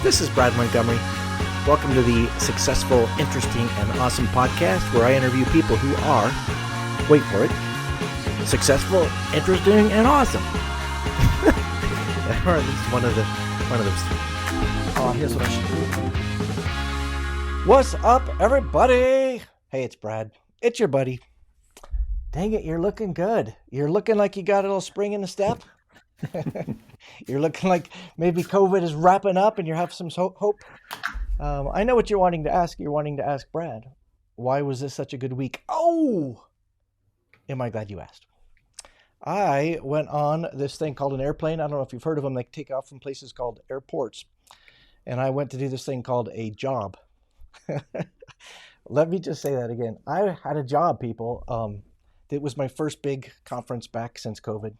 This is Brad Montgomery. Welcome to the Successful, Interesting, and Awesome podcast, where I interview people who are, wait for it, successful, interesting, and awesome. Or at least one of those three. Oh, here's what I should do. What's up, everybody? Hey, it's Brad. It's your buddy. Dang it, you're looking good. You're looking like you got a little spring in the step. You're looking like maybe COVID is wrapping up and you have some hope. I know what you're wanting to ask. You're wanting to ask Brad, why was this such a good week? Oh, am I glad you asked. I went on this thing called an airplane. I don't know if you've heard of them. They take off from places called airports. And I went to do this thing called a job. Let me just say that again. I had a job, people. It was my first big conference back since COVID.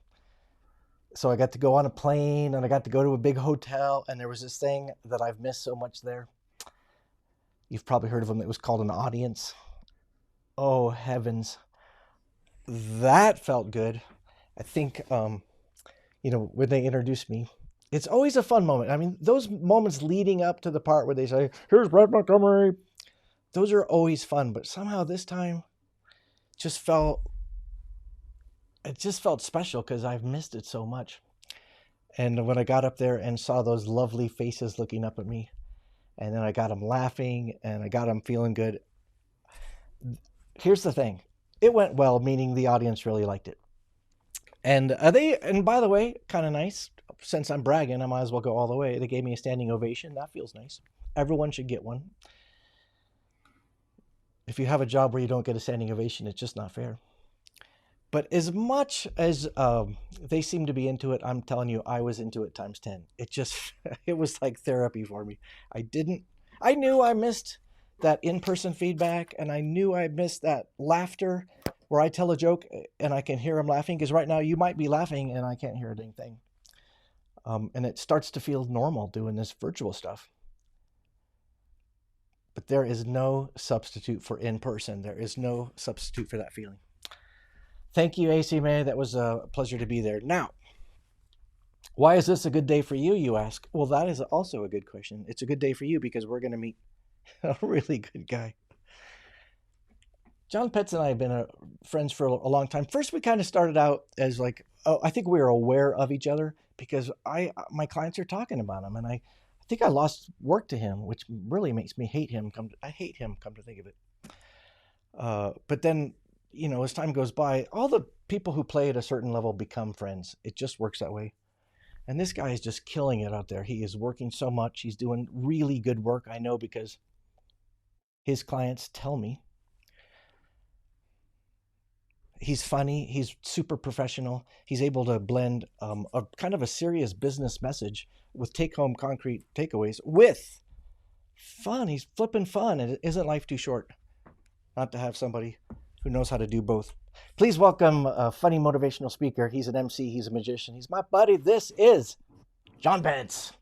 So I got to go on a plane and I got to go to a big hotel, and there was this thing that I've missed so much there. You've probably heard of them. It was called an audience. Oh, heavens. That felt good. I think, when they introduced me, it's always a fun moment. I mean, those moments leading up to the part where they say, here's Brad Montgomery. Those are always fun, but somehow this time it just felt special because I've missed it so much. And when I got up there and saw those lovely faces looking up at me, and then I got them laughing and I got them feeling good. Here's the thing. It went well, meaning the audience really liked it. And by the way, kind of nice. Since I'm bragging, I might as well go all the way. They gave me a standing ovation. That feels nice. Everyone should get one. If you have a job where you don't get a standing ovation, it's just not fair. But as much as they seem to be into it, I'm telling you, I was into it times 10. It was like therapy for me. I knew I missed that in-person feedback, and I knew I missed that laughter where I tell a joke and I can hear them laughing, because right now you might be laughing and I can't hear a dang thing. And it starts to feel normal doing this virtual stuff. But there is no substitute for in-person. There is no substitute for that feeling. Thank you, AC May. That was a pleasure to be there. Now, why is this a good day for you, you ask? Well, that is also a good question. It's a good day for you because we're going to meet a really good guy. Jon Petz and I have been friends for a long time. First, we kind of started out as I think we were aware of each other because my clients are talking about him, and I think I lost work to him, which really makes me hate him. I hate him, come to think of it. But then, as time goes by, all the people who play at a certain level become friends. It just works that way. And this guy is just killing it out there. He is working so much. He's doing really good work. I know because his clients tell me. He's funny. He's super professional. He's able to blend a kind of a serious business message with take-home concrete takeaways with fun. He's flipping fun. And isn't life too short not to have somebody who knows how to do both? Please welcome a funny motivational speaker. He's an MC. He's a magician. He's my buddy. This is Jon Petz.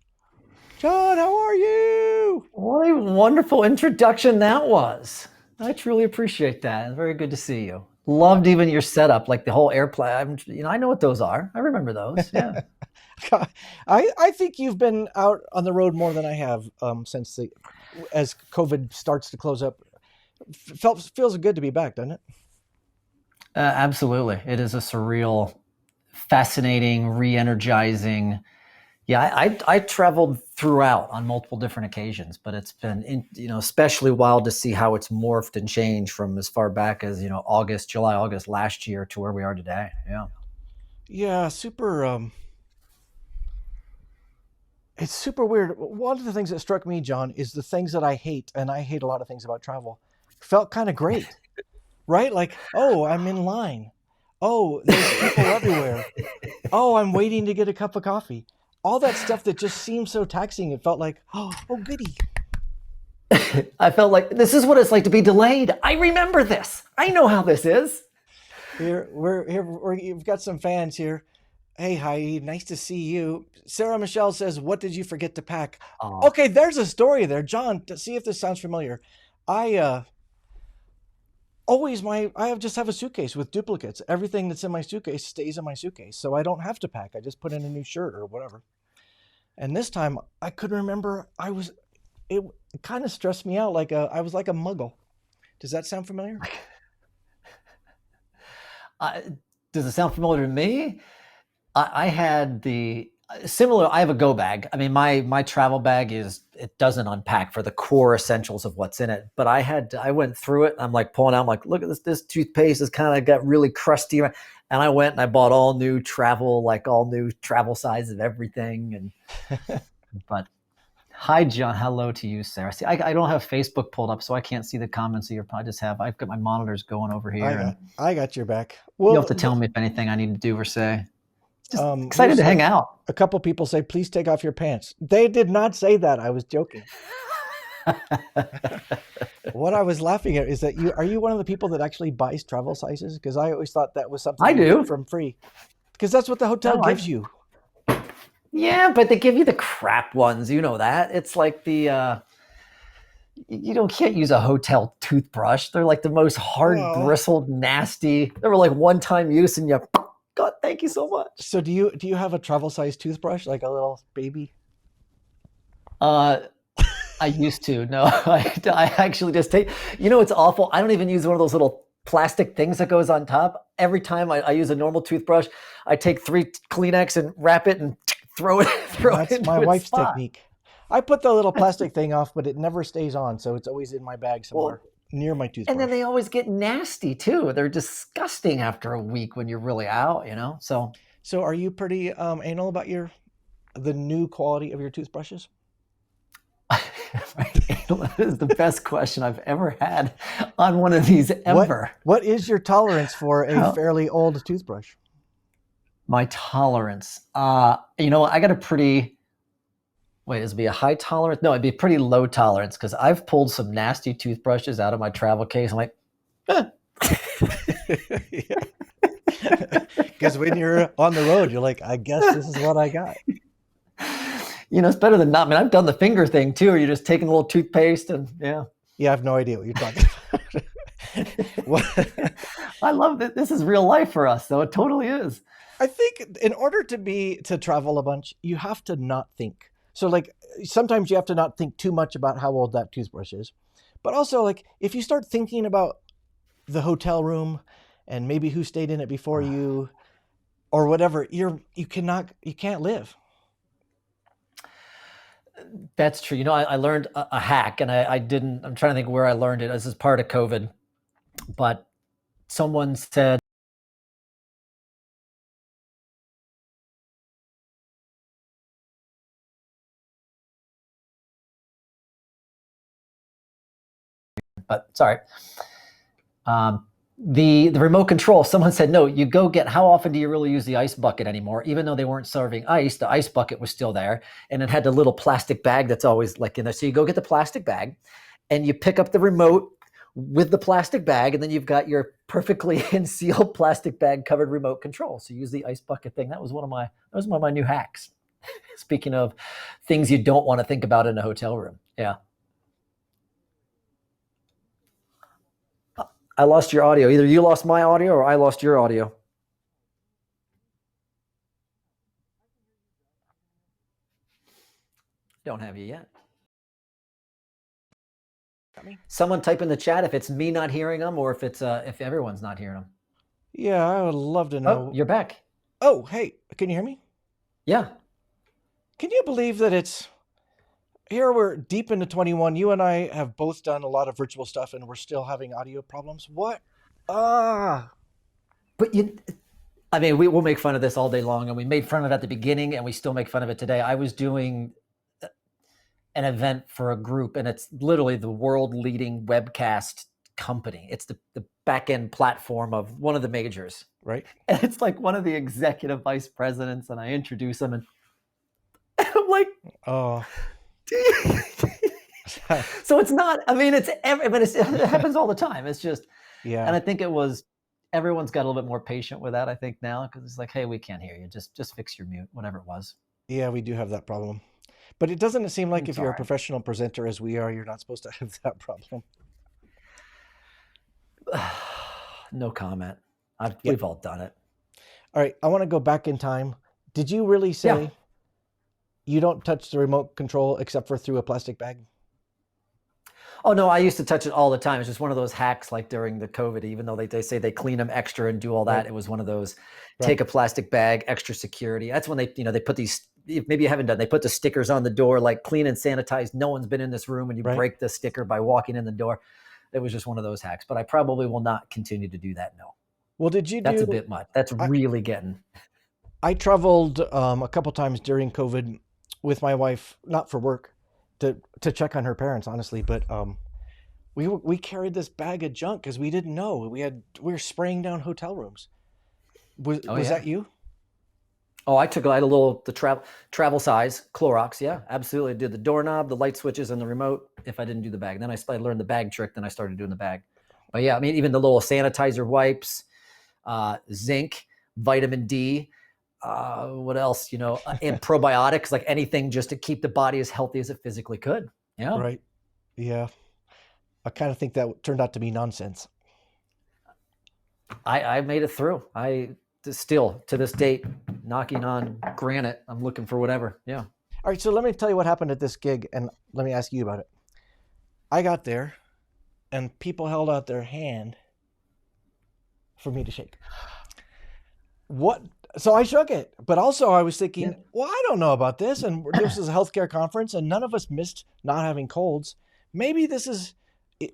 Jon, how are you? What a wonderful introduction that was. I truly appreciate that. Very good to see you. Loved even your setup, like the whole airplane. I know what those are. I remember those. Yeah. I think you've been out on the road more than I have since as COVID starts to close up. Feels good to be back, doesn't it? Absolutely. It is a surreal, fascinating, re-energizing. Yeah, I traveled throughout on multiple different occasions, but it's been, especially wild to see how it's morphed and changed from as far back as, July, August last year to where we are today. Yeah. Yeah, super. It's super weird. One of the things that struck me, Jon, is the things that I hate, and I hate a lot of things about travel, felt kind of great, right? Like, oh, I'm in line. Oh, there's people everywhere. Oh, I'm waiting to get a cup of coffee. All that stuff that just seemed so taxing, it felt like, oh, goody. I felt like this is what it's like to be delayed. I remember this. I know how this is. You've got some fans here. Hey, Heidi, nice to see you. Sarah Michelle says, what did you forget to pack? Oh. Okay, there's a story there. Jon, to see if this sounds familiar. I just have a suitcase with duplicates. Everything that's in my suitcase stays in my suitcase, so I don't have to pack. I just put in a new shirt or whatever. And this time I couldn't remember. It kind of stressed me out. I was like a muggle. Does that sound familiar? I, does it sound familiar to me? I had the similar. I have a go bag. I mean, my travel bag it doesn't unpack for the core essentials of what's in it. But I went through it. I'm like pulling out. I'm like, look at this. This toothpaste has kind of got really crusty. And I went and I bought all new travel size of everything. But hi, John. Hello to you, Sarah. See, I don't have Facebook pulled up, so I can't see the comments of your. I just have. I've got my monitors going over here. I got your back. Well, you'll have to tell me if anything I need to do or say. Just excited here's to hang out. A couple people say, please take off your pants. They did not say that. I was joking. What I was laughing at is that are you one of the people that actually buys travel sizes? Because I always thought that was something I do from free. Because that's what the hotel gives you. Yeah, but they give you the crap ones. You know that. It's like the can't use a hotel toothbrush. They're like the most hard bristled, nasty. They were like one-time use, and God, thank you so much. So do you have a travel size toothbrush, like a little baby? I used to. No, I actually just take. It's awful. I don't even use one of those little plastic things that goes on top. Every time I use a normal toothbrush, I take 3 Kleenex and wrap it and throw it. That's my wife's technique. I put the little plastic thing off, but it never stays on, so it's always in my bag somewhere near my toothbrush. And then they always get nasty too. They're disgusting after a week when you're really out, So are you pretty anal about the new quality of your toothbrushes? That is the best question I've ever had on one of these ever. What is your tolerance for a fairly old toothbrush? My tolerance. I got a pretty. Wait, is it be a high tolerance? No, it'd be a pretty low tolerance because I've pulled some nasty toothbrushes out of my travel case. I'm like, Because when you're on the road, you're like, I guess this is what I got. It's better than not. I mean, I've done the finger thing too. Or you're just taking a little toothpaste and Yeah, I have no idea what you're talking about. I love that. This is real life for us, though. It totally is. I think in order to travel a bunch, you have to not think. So like sometimes you have to not think too much about how old that toothbrush is. But also like if you start thinking about the hotel room and maybe who stayed in it before you or whatever, you can't live. That's true. I learned a hack and I'm trying to think where I learned it. This is part of COVID, but someone said, but sorry. The remote control, someone said, no, you go get, how often do you really use the ice bucket anymore? Even though they weren't serving ice, the ice bucket was still there. And it had the little plastic bag that's always like in there. So you go get the plastic bag and you pick up the remote with the plastic bag. And then you've got your perfectly sealed plastic bag covered remote control. So use the ice bucket thing. That was one of my new hacks. Speaking of things you don't want to think about in a hotel room. Yeah. I lost your audio. Either you lost my audio or I lost your audio. Don't have you yet. Someone type in the chat if it's me not hearing them or if everyone's not hearing them. Yeah, I would love to know. Oh, you're back. Oh, hey, can you hear me? Yeah. Can you believe that here we're deep into 21. You and I have both done a lot of virtual stuff and we're still having audio problems. What? But we'll make fun of this all day long, and we made fun of it at the beginning and we still make fun of it today. I was doing an event for a group and it's literally the world leading webcast company. It's the back end platform of one of the majors. Right. And it's like one of the executive vice presidents and I introduce him and I'm like, oh. So it's not, it happens all the time. It's just, yeah. And I think everyone's got a little bit more patient with that, I think now, because it's like, hey, we can't hear you. Just fix your mute, whatever it was. Yeah, we do have that problem. But it doesn't seem like if you're a professional presenter as we are, you're not supposed to have that problem. No comment. We've all done it. All right. I want to go back in time. Did you really say You don't touch the remote control except for through a plastic bag? Oh no, I used to touch it all the time. It's just one of those hacks like during the COVID, even though they say they clean them extra and do all that. Right. It was one of those Right. take a plastic bag, extra security. That's when they put these, maybe you haven't done, they put the stickers on the door, like clean and sanitize. No one's been in this room, and you Right. break the sticker by walking in the door. It was just one of those hacks, but I probably will not continue to do that. No, Well, did you that's a do, bit much. That's really getting. I traveled a couple times during COVID with my wife, not for work, to check on her parents, honestly, but we carried this bag of junk because we didn't know we were spraying down hotel rooms. Was Oh was yeah. that you? Oh, I had a little travel size Clorox. Yeah, absolutely. Did the doorknob, the light switches, and the remote. If I didn't do the bag, then I learned the bag trick. Then I started doing the bag. But yeah, I mean, even the little sanitizer wipes, zinc, vitamin D. What else? And probiotics, like anything just to keep the body as healthy as it physically could. Yeah. Right. Yeah. I kind of think that turned out to be nonsense. I made it through. I still to this date knocking on granite. I'm looking for whatever. Yeah. All right, so let me tell you what happened at this gig, and let me ask you about it. I got there, and people held out their hand for me to shake. What? So I shook it, but also I was thinking, Yeah. well, I don't know about this, and this is a healthcare conference, and none of us missed not having colds. Maybe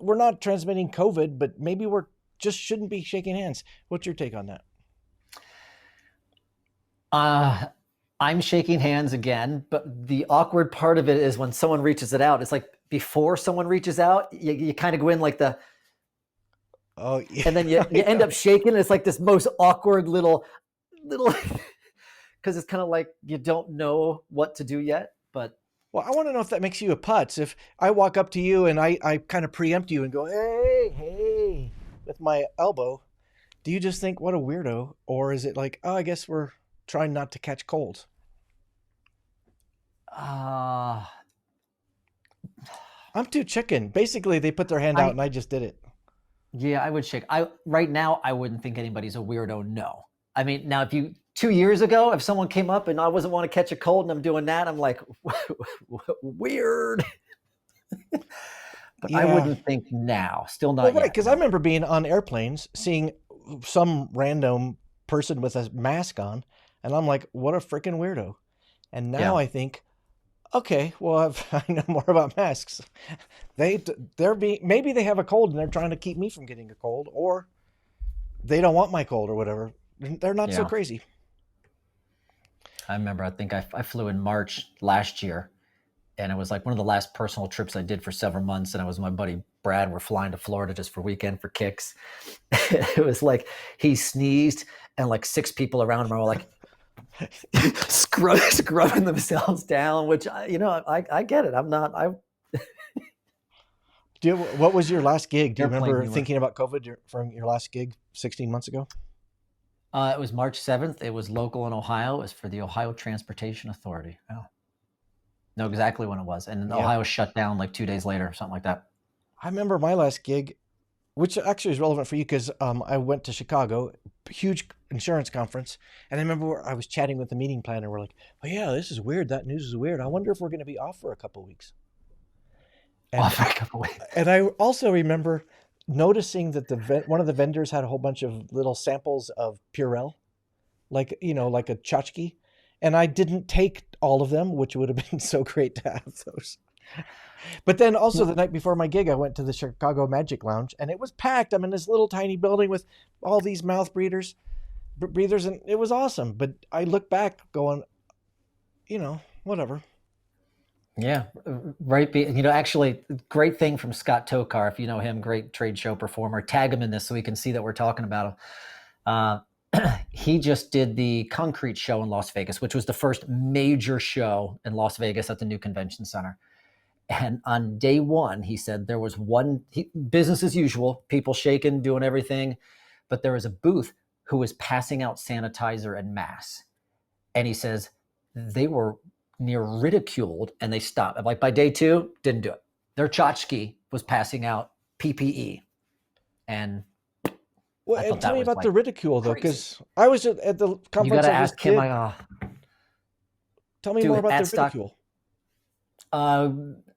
we're not transmitting COVID, but maybe we're just shouldn't be shaking hands. What's your take on that? I'm shaking hands again, but the awkward part of it is when someone reaches it out. It's like before someone reaches out, you kind of go in like Oh, yeah. and then you end up shaking. It's like this most awkward little, because it's kind of like you don't know what to do yet. But Well, I want to know if that makes you a putz. If I walk up to you and I kind of preempt you and go, hey, with my elbow, do you just think, what a weirdo? Or is it like, oh, I guess we're trying not to catch colds? I'm too chicken. Basically, they put their hand out and I just did it. Yeah, I would shake. Right now, I wouldn't think anybody's a weirdo. No. I mean, now if 2 years ago, if someone came up and I wasn't want to catch a cold and I'm doing that, I'm like, weird. But Yeah. I wouldn't think now. Still not Well, right, yet. because I remember being on airplanes, seeing some random person with a mask on, and I'm like, what a freaking weirdo. And now Yeah. I think, okay, well, I know more about masks. Maybe they have a cold and they're trying to keep me from getting a cold, or they don't want my cold or whatever. They're not so Yeah. crazy. I remember, I think I flew in March last year, and it was like one of the last personal trips I did for several months. And I was with my buddy Brad. We're flying to Florida just for weekend for kicks. It was like he sneezed, and like 6 people around him are all like scrubbing themselves down. Which I get it. I'm not. What was your last gig? Do you Airplane remember humor. thinking about COVID from your last gig 16 months ago? It was March 7th. It was local in Ohio. It was for the Ohio Transportation Authority. Oh. Know exactly when it was. And Yeah. Ohio shut down like 2 days later, something like that. I remember my last gig, which actually is relevant for you because I went to Chicago, huge insurance conference, and I remember I was chatting with the meeting planner. We're like, "Oh yeah, this is weird. That news is weird. I wonder if we're going to be off for a couple of weeks." And, Off for a couple weeks. and I also remember noticing that one of the vendors had a whole bunch of little samples of Purell, like a tchotchke, and I didn't take all of them, which would have been so great to have those. But then also the night before my gig, I went to the Chicago Magic Lounge, and it was packed. I'm in this little tiny building with all these mouth breathers, and it was awesome. But I look back going, whatever. Yeah, right. Actually, great thing from Scott Tokar, if you know him, great trade show performer. Tag him in this so we can see that we're talking about him. He just did the Concrete show in Las Vegas, which was the first major show in Las Vegas at the new convention center. And on day one, he said there was business as usual, people shaking, doing everything. But there was a booth who was passing out sanitizer and masks. And he says they were near ridiculed and they stopped. Like by day 2, didn't do it. Their tchotchke was passing out PPE. And Well, and tell me about the ridicule though, because I was at the conference. you got to ask him. Tell me Do more it about at their stock. ridicule.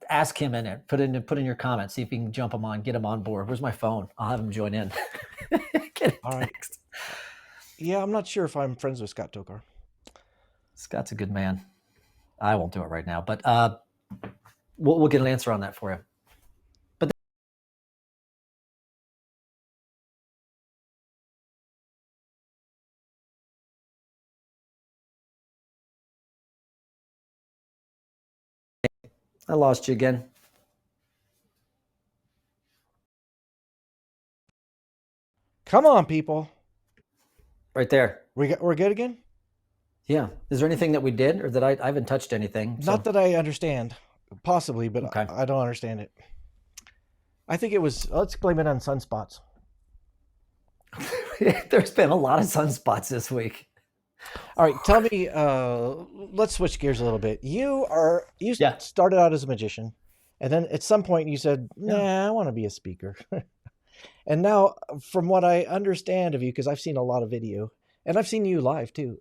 Ask him in it. Put in your comments. See if you can jump him on. Get him on board. Where's my phone? I'll have him join in. Get All right. text. Yeah, I'm not sure if I'm friends with Scott Tokar. Scott's a good man. I won't do it right now, but we'll get an answer on that for you. But I lost you again. Come on, people. Right there. We're good again? Yeah. Is there anything that we did, or that I haven't touched anything? Not that I understand. Possibly, but Okay. I don't understand it. I think it was, let's blame it on sunspots. There's been a lot of sunspots this week. All right, tell me, let's switch gears a little bit. You Yeah. started out as a magician, and then at some point you said, nah, I want to be a speaker. And now, from what I understand of you, because I've seen a lot of video, and I've seen you live too,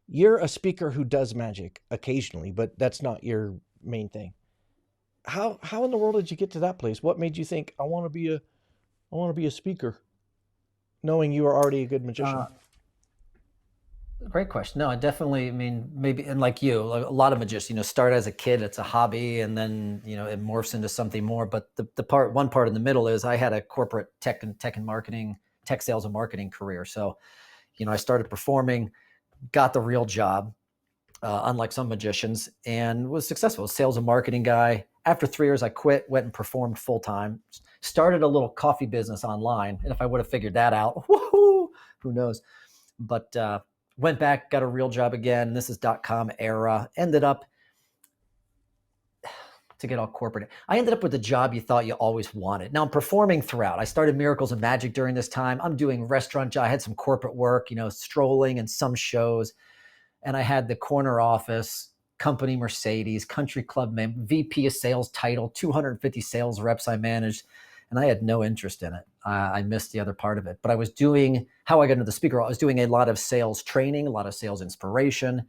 you're a speaker who does magic occasionally, but that's not your main thing. How in the world did you get to that place? What made you think I want to be a speaker, knowing you were already a good magician? Great question. No, I definitely, I mean, maybe, and like you, like a lot of magicians, start as a kid, it's a hobby, and then, it morphs into something more. But one part in the middle is I had a corporate tech and marketing, tech sales and marketing career. So, I started performing, got the real job, unlike some magicians, and was successful. Sales and marketing guy. After 3 years, I quit, went and performed full time, started a little coffee business online. And if I would have figured that out, woohoo, who knows? But, went back, got a real job again. This is .com era. Ended up, to get all corporate, I ended up with the job you thought you always wanted. Now I'm performing throughout. I started Miracles of Magic during this time. I'm doing restaurant job. I had some corporate work, strolling and some shows. And I had the corner office, company Mercedes, country club VP of sales title, 250 sales reps I managed. And I had no interest in it. I missed the other part of it. But I was doing, how I got into the speaker, I was doing a lot of sales training, a lot of sales inspiration,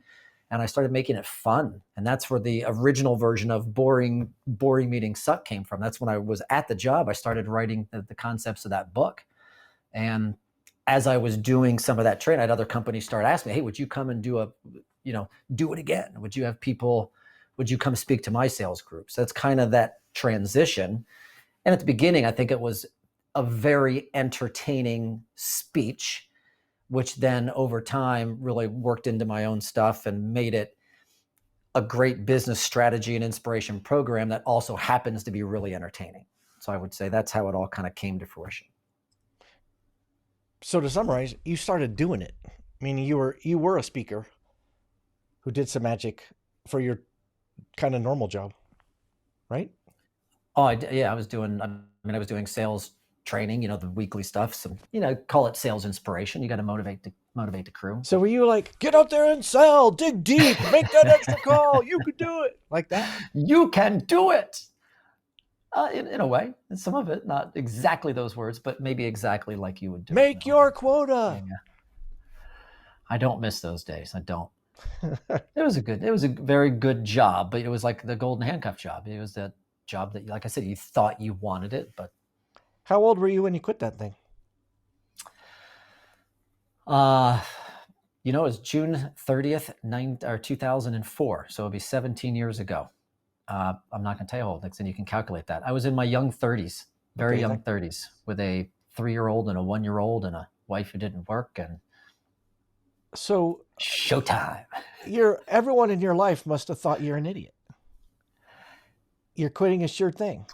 and I started making it fun. And that's where the original version of boring meetings suck came from. That's when I was at the job. I started writing the concepts of that book. And as I was doing some of that training, I had other companies start asking me, hey, would you come and do it again? Would you come speak to my sales groups? That's kind of that transition. And at the beginning, I think it was a very entertaining speech, which then over time really worked into my own stuff and made it a great business strategy and inspiration program that also happens to be really entertaining. So I would say that's how it all kind of came to fruition. So to summarize, you started doing it. Meaning you were a speaker who did some magic for your kind of normal job, right? Oh, I was doing sales training, the weekly stuff. Some, call it sales inspiration. You got to motivate the crew. So were you like, get out there and sell, dig deep, make that extra call, you could do it, like that? You can do it. In a way, and some of it, not exactly those words, but maybe exactly like you would do. Make your quota. Yeah. I don't miss those days. I don't. It was a very good job, but it was like the golden handcuff job. It was that job that, like I said, you thought you wanted it, but. How old were you when you quit that thing? It was June 30th, 2004. So it'll be 17 years ago. I'm not going to tell you how old, and you can calculate that. I was in my young 30s, young 30s, with a 3-year-old and a 1-year-old and a wife who didn't work. And so showtime. Everyone in your life must have thought you're an idiot. You're quitting a sure thing.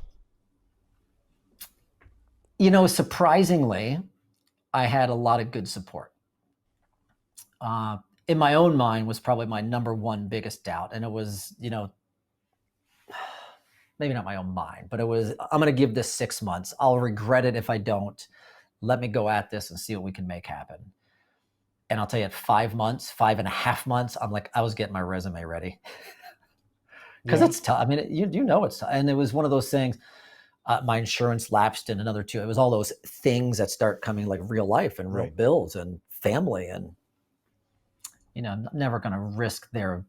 Surprisingly, I had a lot of good support. In my own mind was probably my number one biggest doubt. And it was, maybe not my own mind, but it was, I'm going to give this 6 months. I'll regret it if I don't. Let me go at this and see what we can make happen. And I'll tell you, at 5 months, 5.5 months, I was getting my resume ready. Because it's tough. I mean, it's tough. And it was one of those things. My insurance lapsed in another 2. It was all those things that start coming, like real life and real bills and family. And, I'm never going to risk their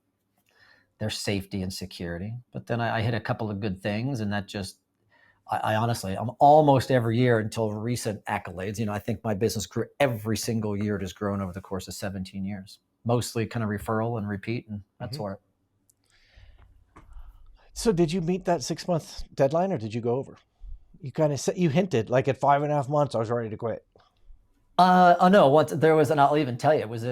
their safety and security. But then I hit a couple of good things, and that just, I honestly, I'm almost every year until recent accolades. I think my business grew every single year. It has grown over the course of 17 years, mostly kind of referral and repeat, and that's where. So did you meet that 6-month deadline, or did you go over? You kind of said, you hinted like at 5.5 months, I was ready to quit. Oh no, once there was, and I'll even tell you, it was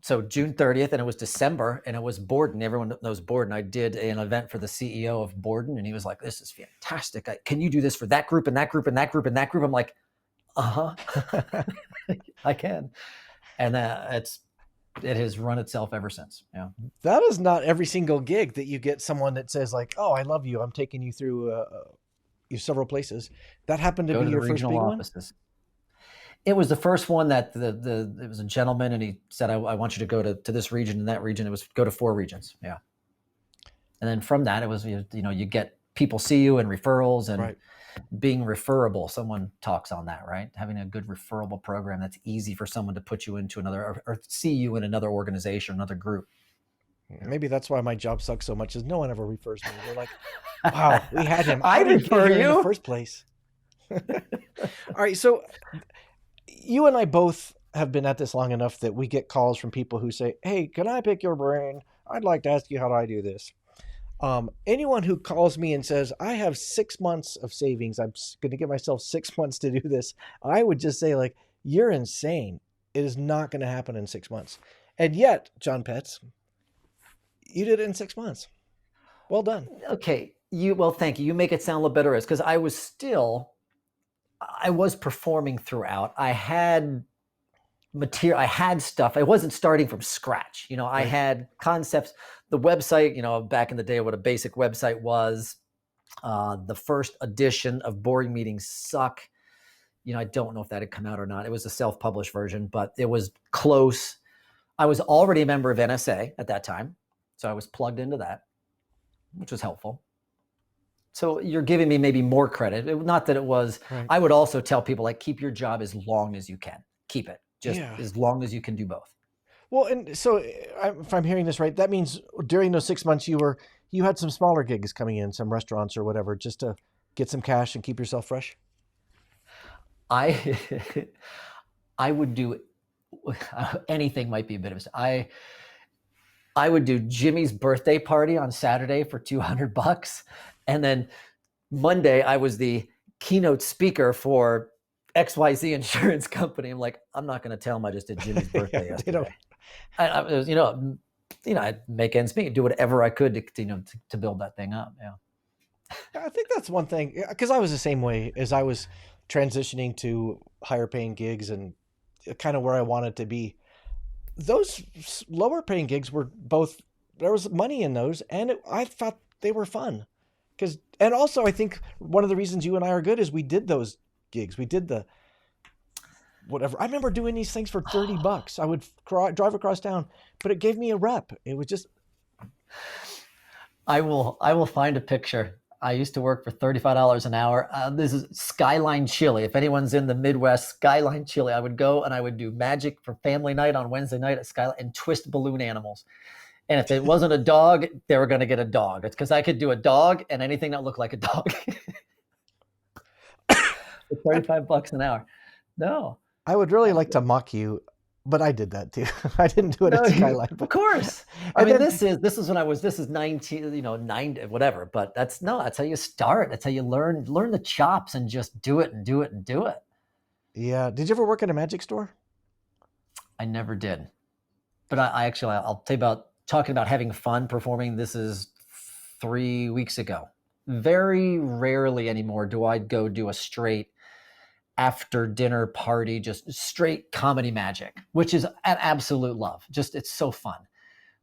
so June 30th, and it was December, and it was Borden. Everyone knows Borden. I did an event for the CEO of Borden, and he was like, "This is fantastic. Can you do this for that group and that group and that group and that group?" I'm like, I can. And it has run itself ever since. Yeah. That is not every single gig that you get someone that says like, "Oh, I love you. I'm taking you through several places." That happened to be your first big offices. One? It was the first one that it was a gentleman, and he said, I want you to go to this region and that region. It was go to 4 regions. Yeah. And then from that, it was, you get people see you and referrals and being referable. Someone talks on that, right? Having a good referable program that's easy for someone to put you into another, or see you in another organization, another group. Maybe that's why my job sucks so much, is no one ever refers me. They're like, wow, we had him. I refer you in the first place. All right. So you and I both have been at this long enough that we get calls from people who say, "Hey, can I pick your brain? I'd like to ask you how do I do this." Anyone who calls me and says, "I have 6 months of savings, I'm going to give myself 6 months to do this," I would just say, like, you're insane. It is not going to happen in 6 months. And yet, Jon Petz, you did it in 6 months. Well done. Okay. Well, thank you. You make it sound a little better, because I was performing throughout. I had material, I had stuff. I wasn't starting from scratch. I had concepts. The website, back in the day, what a basic website was. The first edition of Boring Meetings Suck. I don't know if that had come out or not. It was a self-published version, but it was close. I was already a member of NSA at that time, so I was plugged into that, which was helpful. So you're giving me maybe more credit. Not that it was. Right. I would also tell people, like, keep your job as long as you can. Keep it just as long as you can do both. Well, and so if I'm hearing this right, that means during those 6 months you had some smaller gigs coming in, some restaurants or whatever, just to get some cash and keep yourself fresh. I would do anything. Might be a bit of I would do Jimmy's birthday party on Saturday for $200. And then Monday, I was the keynote speaker for XYZ insurance company. I'm like, I'm not going to tell them I just did Jimmy's birthday yesterday. I was, I'd make ends meet, do whatever I could to build that thing up. Yeah. I think that's one thing, because I was the same way as I was transitioning to higher paying gigs and kind of where I wanted to be. Those lower paying gigs were both, there was money in those, and I thought they were fun. And also I think one of the reasons you and I are good is we did those gigs. We did the whatever. I remember doing these things for $30. I would drive across town, but it gave me a rep. It was just. I will find a picture. I used to work for $35 an hour. This is Skyline Chili. If anyone's in the Midwest, Skyline Chili, I would go and I would do magic for family night on Wednesday night at Skyline and twist balloon animals. And if it wasn't a dog, they were going to get a dog. It's because I could do a dog and anything that looked like a dog. For $35 an hour. No. I would really like to mock you, but I did that too. I didn't do it at Skyline. Of course. I mean, this is when I was, this is 19, 90, whatever. But that's how you start. That's how you learn the chops and just do it and do it and do it. Yeah. Did you ever work at a magic store? I never did. But I'll tell you about talking about having fun performing. This is 3 weeks ago. Very rarely anymore do I go do a straight after dinner party, just straight comedy magic, which is an absolute love. Just, it's so fun.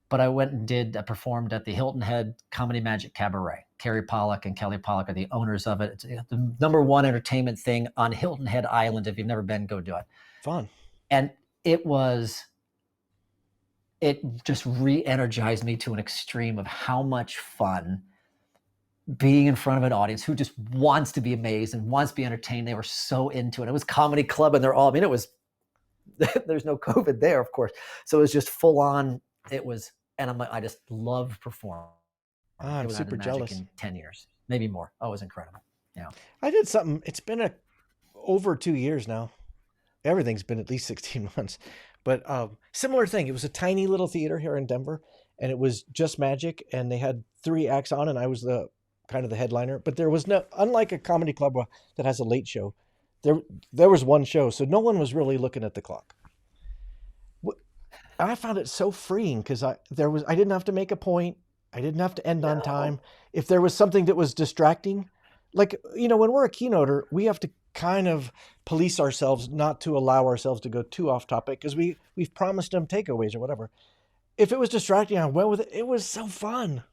But I went and performed at the Hilton Head Comedy Magic Cabaret. Carrie Pollack and Kelly Pollack are the owners of it. It's the number one entertainment thing on Hilton Head Island. If you've never been, go do it. Fun. And it just re-energized me to an extreme of how much fun being in front of an audience who just wants to be amazed and wants to be entertained. They were so into it. It was comedy club and it was, there's no COVID there, of course. So it was just full on. It was And I'm like, I just love performing. I'm super jealous. In 10 years, maybe more. Oh, it was incredible. Yeah. I did something. It's been over 2 years now. Everything's been at least 16 months, but similar thing. It was a tiny little theater here in Denver, and it was just magic. And they had 3 acts on, and I was the headliner. But there was no, unlike a comedy club that has a late show, there was one show, so no one was really looking at the clock. I found it so freeing because I didn't have to make a point. I didn't have to end on time. If there was something that was distracting, like, when we're a keynoter, we have to kind of police ourselves not to allow ourselves to go too off topic because we've promised them takeaways or whatever. If it was distracting, I went with it. It was so fun.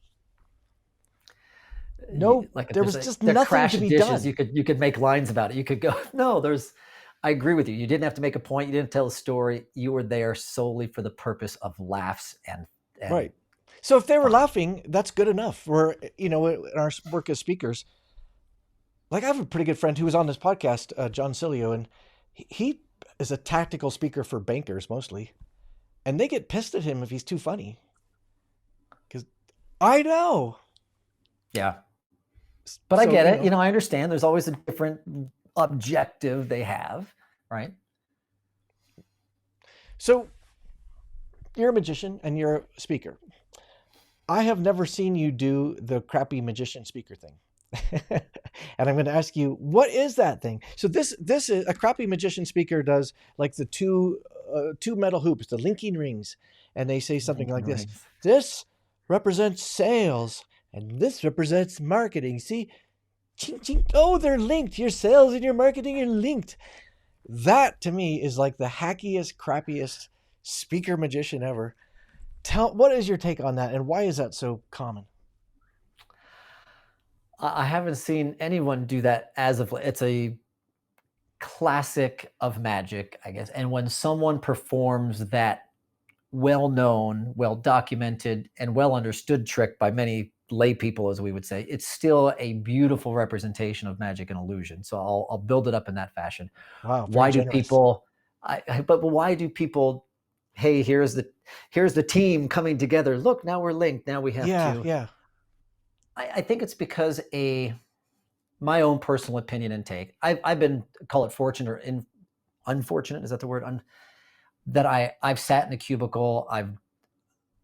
No, there was just nothing to be done. You could make lines about it. You could go, I agree with you. You didn't have to make a point. You didn't tell a story. You were there solely for the purpose of laughs and right. So if they were laughing, that's good enough. We're, in our work as speakers, like I have a pretty good friend who was on this podcast, John Cilio, and he is a tactical speaker for bankers mostly. And they get pissed at him if he's too funny. Because I know. Yeah. But I get it. I understand. There's always a different objective they have, right? So you're a magician and you're a speaker. I have never seen you do the crappy magician speaker thing. And I'm going to ask you, what is that thing? So this is a crappy magician speaker does like the two metal hoops, the linking rings. And they say something like this. This represents sales and this represents marketing. See, ching, ching. Oh, they're linked. Your sales and your marketing are linked. That to me is like the hackiest, crappiest speaker magician ever. What is your take on that, and why is that so common? I haven't seen anyone do that as of late. It's a classic of magic, I guess. And when someone performs that well-known, well-documented, and well-understood trick by many lay people, as we would say, it's still a beautiful representation of magic and illusion. So I'll build it up in that fashion. Wow. Why do people? But why do people? Hey, here's the team coming together. Look, now we're linked. Now we have to. Yeah. I think it's because my own personal opinion and take. I've been, call it fortunate or unfortunate. Is that the word? That I've sat in a cubicle.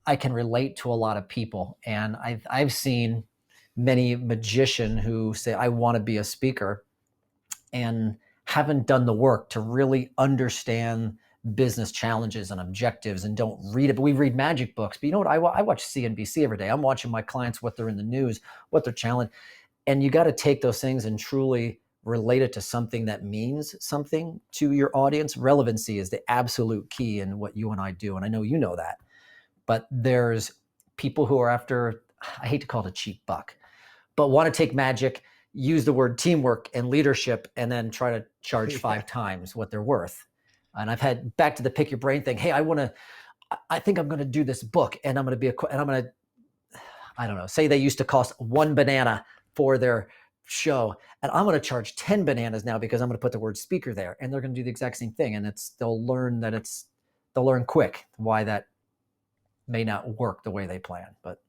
I can relate to a lot of people, and I've seen many magicians who say, I want to be a speaker, and haven't done the work to really understand business challenges and objectives and don't read it. But we read magic books. But you know what? I watch CNBC every day. I'm watching my clients, what they're in the news, what they're challenged. And you got to take those things and truly relate it to something that means something to your audience. Relevancy is the absolute key in what you and I do. And I know you know that. But there's people who are after, I hate to call it a cheap buck, but want to take magic, use the word teamwork and leadership, and then try to charge 5 times what they're worth. And I've had back to the pick your brain thing. Hey, I think I'm going to do this book, and I'm going to I don't know, say they used to cost 1 banana for their show, and I'm going to charge 10 bananas now because I'm going to put the word speaker there, and they're going to do the exact same thing. And they'll learn quick why that may not work the way they plan. But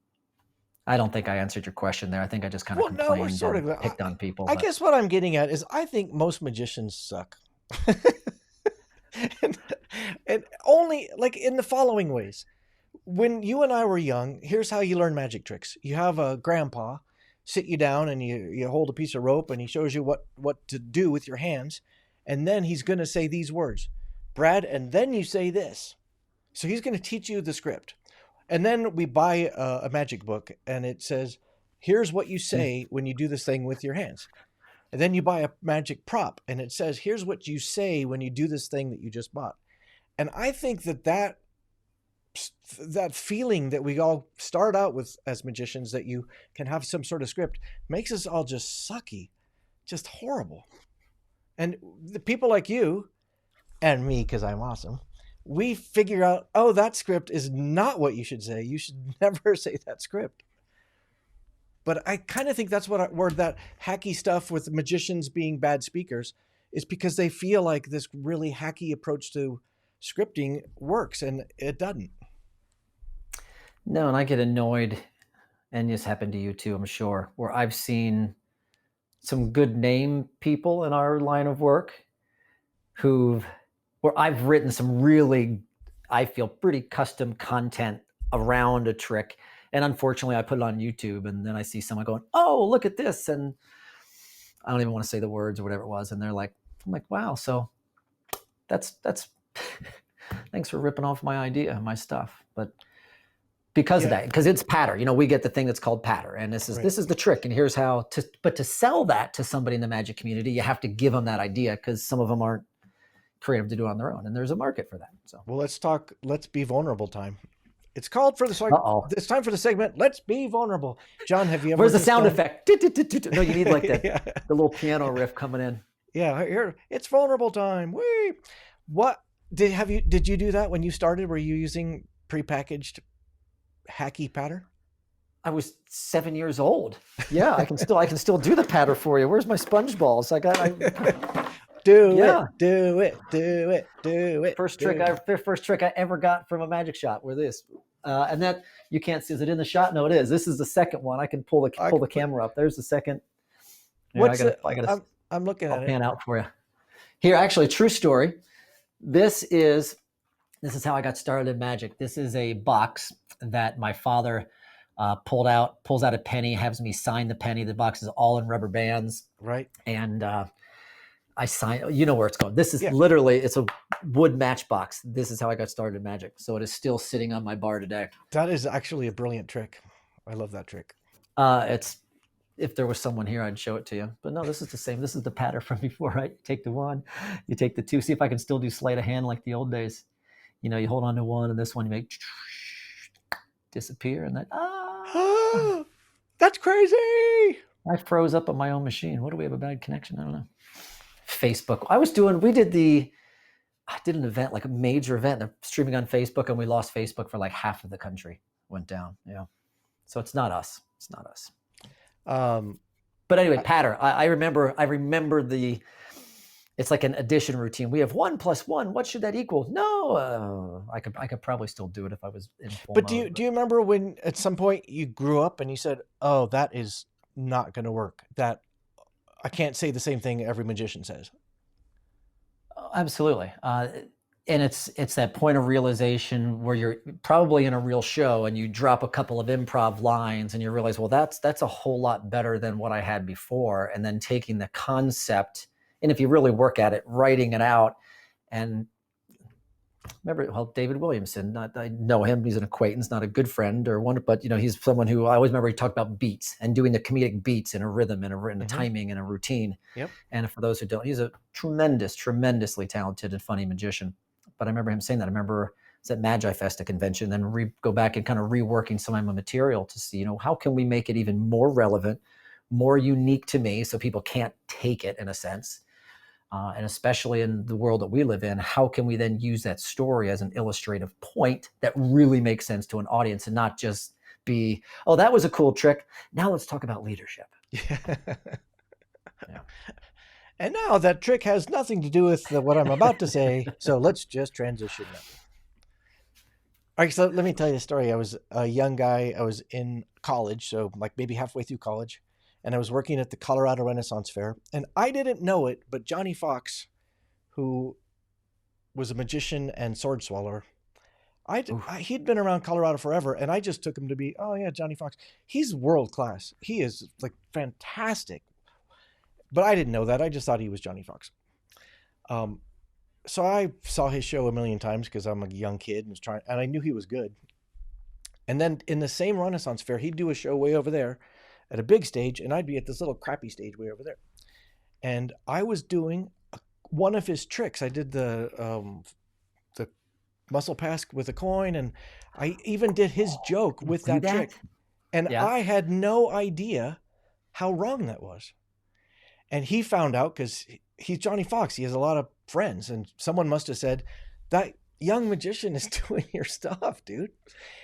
I don't think I answered your question there. I think I just kind of complained and picked on people. I guess what I'm getting at is I think most magicians suck. and only like in the following ways. When you and I were young, here's how you learn magic tricks. You have a grandpa sit you down and you hold a piece of rope and he shows you what to do with your hands. And then he's going to say these words, Brad, and then you say this. So he's going to teach you the script. And then we buy a magic book and it says, here's what you say when you do this thing with your hands. And then you buy a magic prop and it says, here's what you say when you do this thing that you just bought. And I think that feeling that we all start out with as magicians, that you can have some sort of script, makes us all just sucky, just horrible. And the people like you and me, because I'm awesome, we figure out, oh, that script is not what you should say. You should never say that script. But I kind of think that's where that hacky stuff with magicians being bad speakers is, because they feel like this really hacky approach to scripting works, and it doesn't. No, and I get annoyed, and this happened to you too, I'm sure, where I've seen some good name people in our line of work where I've written some really, I feel, pretty custom content around a trick. And unfortunately, I put it on YouTube, and then I see someone going, "Oh, look at this," and I don't even want to say the words or whatever it was, and they're like, "I'm like, wow, so that's thanks for ripping off my idea, my stuff." But because of that, because it's patter, we get the thing that's called patter, and this is the trick, and here's how to. But to sell that to somebody in the magic community, you have to give them that idea, because some of them aren't creative to do it on their own, and there's a market for that. So, well, let's be vulnerable time. It's called for the it's time for the segment. Let's be vulnerable. John, have you ever? Where's the sound effect? No, you need like the little piano riff coming in. Yeah, here it's vulnerable time. Whee! What did you do that when you started? Were you using prepackaged hacky patter? I was 7 years old. Yeah, I can still do the patter for you. Where's my sponge balls? Do it. First trick I ever got from a magic shot were this. And that you can't see. Is it in the shot? No, it is. This is the second one. I can pull the camera up. There's the second. I'm looking at it. I'll pan out for you. Here, actually, true story. This is how I got started in magic. This is a box that my father pulls out a penny, has me sign the penny. The box is all in rubber bands. Right. And I sign, you know where it's going. This is literally, it's a wood matchbox. This is how I got started in magic. So it is still sitting on my bar today. That is actually a brilliant trick. I love that trick. If there was someone here, I'd show it to you. But no, this is the same. This is the pattern from before, right? You take the 1, you take the 2. See if I can still do sleight of hand like the old days. You hold on to 1, and this one you make disappear, and then that's crazy. I froze up on my own machine. What do we have, a bad connection? I don't know. Facebook. I did an event, like a major event, they're streaming on Facebook, and we lost Facebook for like half of the country. Went down. Yeah. So it's not us. But anyway, patter. I remember it's like an addition routine. We have 1 + 1. What should that equal? No, I could probably still do it if I was in full But mode. do you remember when at some point you grew up and you said, "Oh, that is not going to work. That I can't say the same thing every magician says." Absolutely. And it's that point of realization where you're probably in a real show and you drop a couple of improv lines and you realize, well, that's a whole lot better than what I had before. And then taking the concept, and if you really work at it, writing it out. And remember, David Williamson, I know him, he's an acquaintance, not a good friend or one, but he's someone who I always remember he talked about beats and doing the comedic beats in a rhythm and a timing and a routine. Yep. And for those who don't, he's a tremendously talented and funny magician. But I remember him saying that. I remember it's at Magi Fest, a convention, then go back and kind of reworking some of my material to see, how can we make it even more relevant, more unique to me so people can't take it in a sense. And especially in the world that we live in, how can we then use that story as an illustrative point that really makes sense to an audience and not just be, oh, that was a cool trick. Now let's talk about leadership. Yeah. And now that trick has nothing to do with what I'm about to say, so let's just transition now. All right, so let me tell you a story. I was a young guy. I was in college, so like maybe halfway through college, and I was working at the Colorado Renaissance Fair, and I didn't know it, but Johnny Fox, who was a magician and sword swallower, he'd been around Colorado forever, and I just took him to be, oh yeah, Johnny Fox. He's world class. He is like fantastic. But I didn't know that. I just thought he was Johnny Fox. So I saw his show a million times because I'm a young kid and I knew he was good. And then in the same Renaissance Fair, he'd do a show way over there at a big stage, and I'd be at this little crappy stage way over there. And I was doing one of his tricks. I did the muscle pass with a coin, and I even did his joke with that trick. And I had no idea how wrong that was. And he found out because he's Johnny Fox. He has a lot of friends. And someone must have said, that young magician is doing your stuff, dude.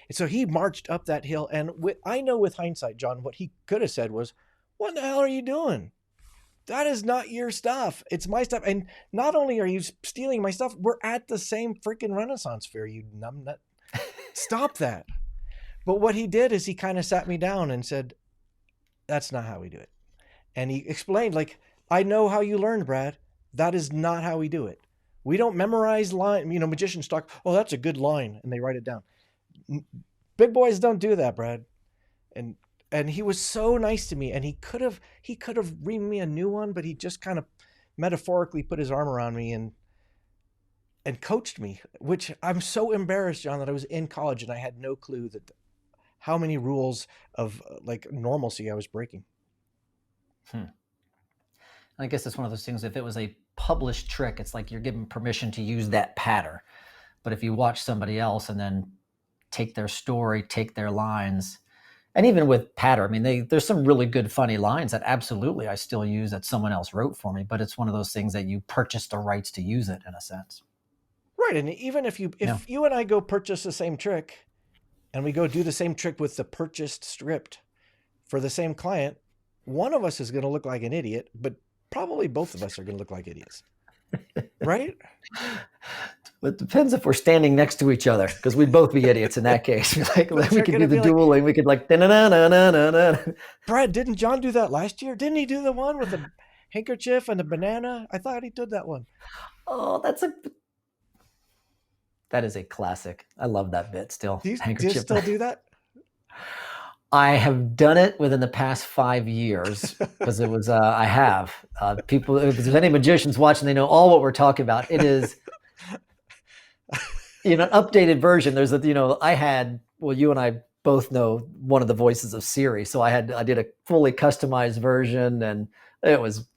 And so he marched up that hill. And I know with hindsight, John, what he could have said was, what the hell are you doing? That is not your stuff. It's my stuff. And not only are you stealing my stuff, we're at the same freaking Renaissance Fair, you numbnut. Stop that. But what he did is he kind of sat me down and said, that's not how we do it. And he explained, like, I know how you learned, Brad. That is not how we do it. We don't memorize line. Magicians talk, oh, that's a good line, and they write it down. Big boys don't do that, Brad. And he was so nice to me, and he could have written me a new one, but he just kind of metaphorically put his arm around me and coached me, which I'm so embarrassed, John, that I was in college and I had no clue that how many rules of like normalcy I was breaking. I guess it's one of those things. If it was a published trick, it's like you're given permission to use that pattern. But if you watch somebody else and then take their story, take their lines, and even with patter, I mean, there's some really good, funny lines that absolutely I still use that someone else wrote for me. But it's one of those things that you purchase the rights to use it in a sense. Right. And even if you and I go purchase the same trick and we go do the same trick with the purchased script for the same client, one of us is going to look like an idiot, but probably both of us are going to look like idiots. Right? It depends if we're standing next to each other, because we'd both be idiots in that case. Like we could do the dueling. We could like, Brad, didn't John do that last year? Didn't he do the one with the handkerchief and the banana? I thought he did that one. Oh, that is a classic. I love that bit still. Do you still do that? I have done it within the past 5 years because it was, I have people, if there's any magicians watching, they know all what we're talking about. It is, an updated version. There's you and I both know one of the voices of Siri. So I did a fully customized version, and it was,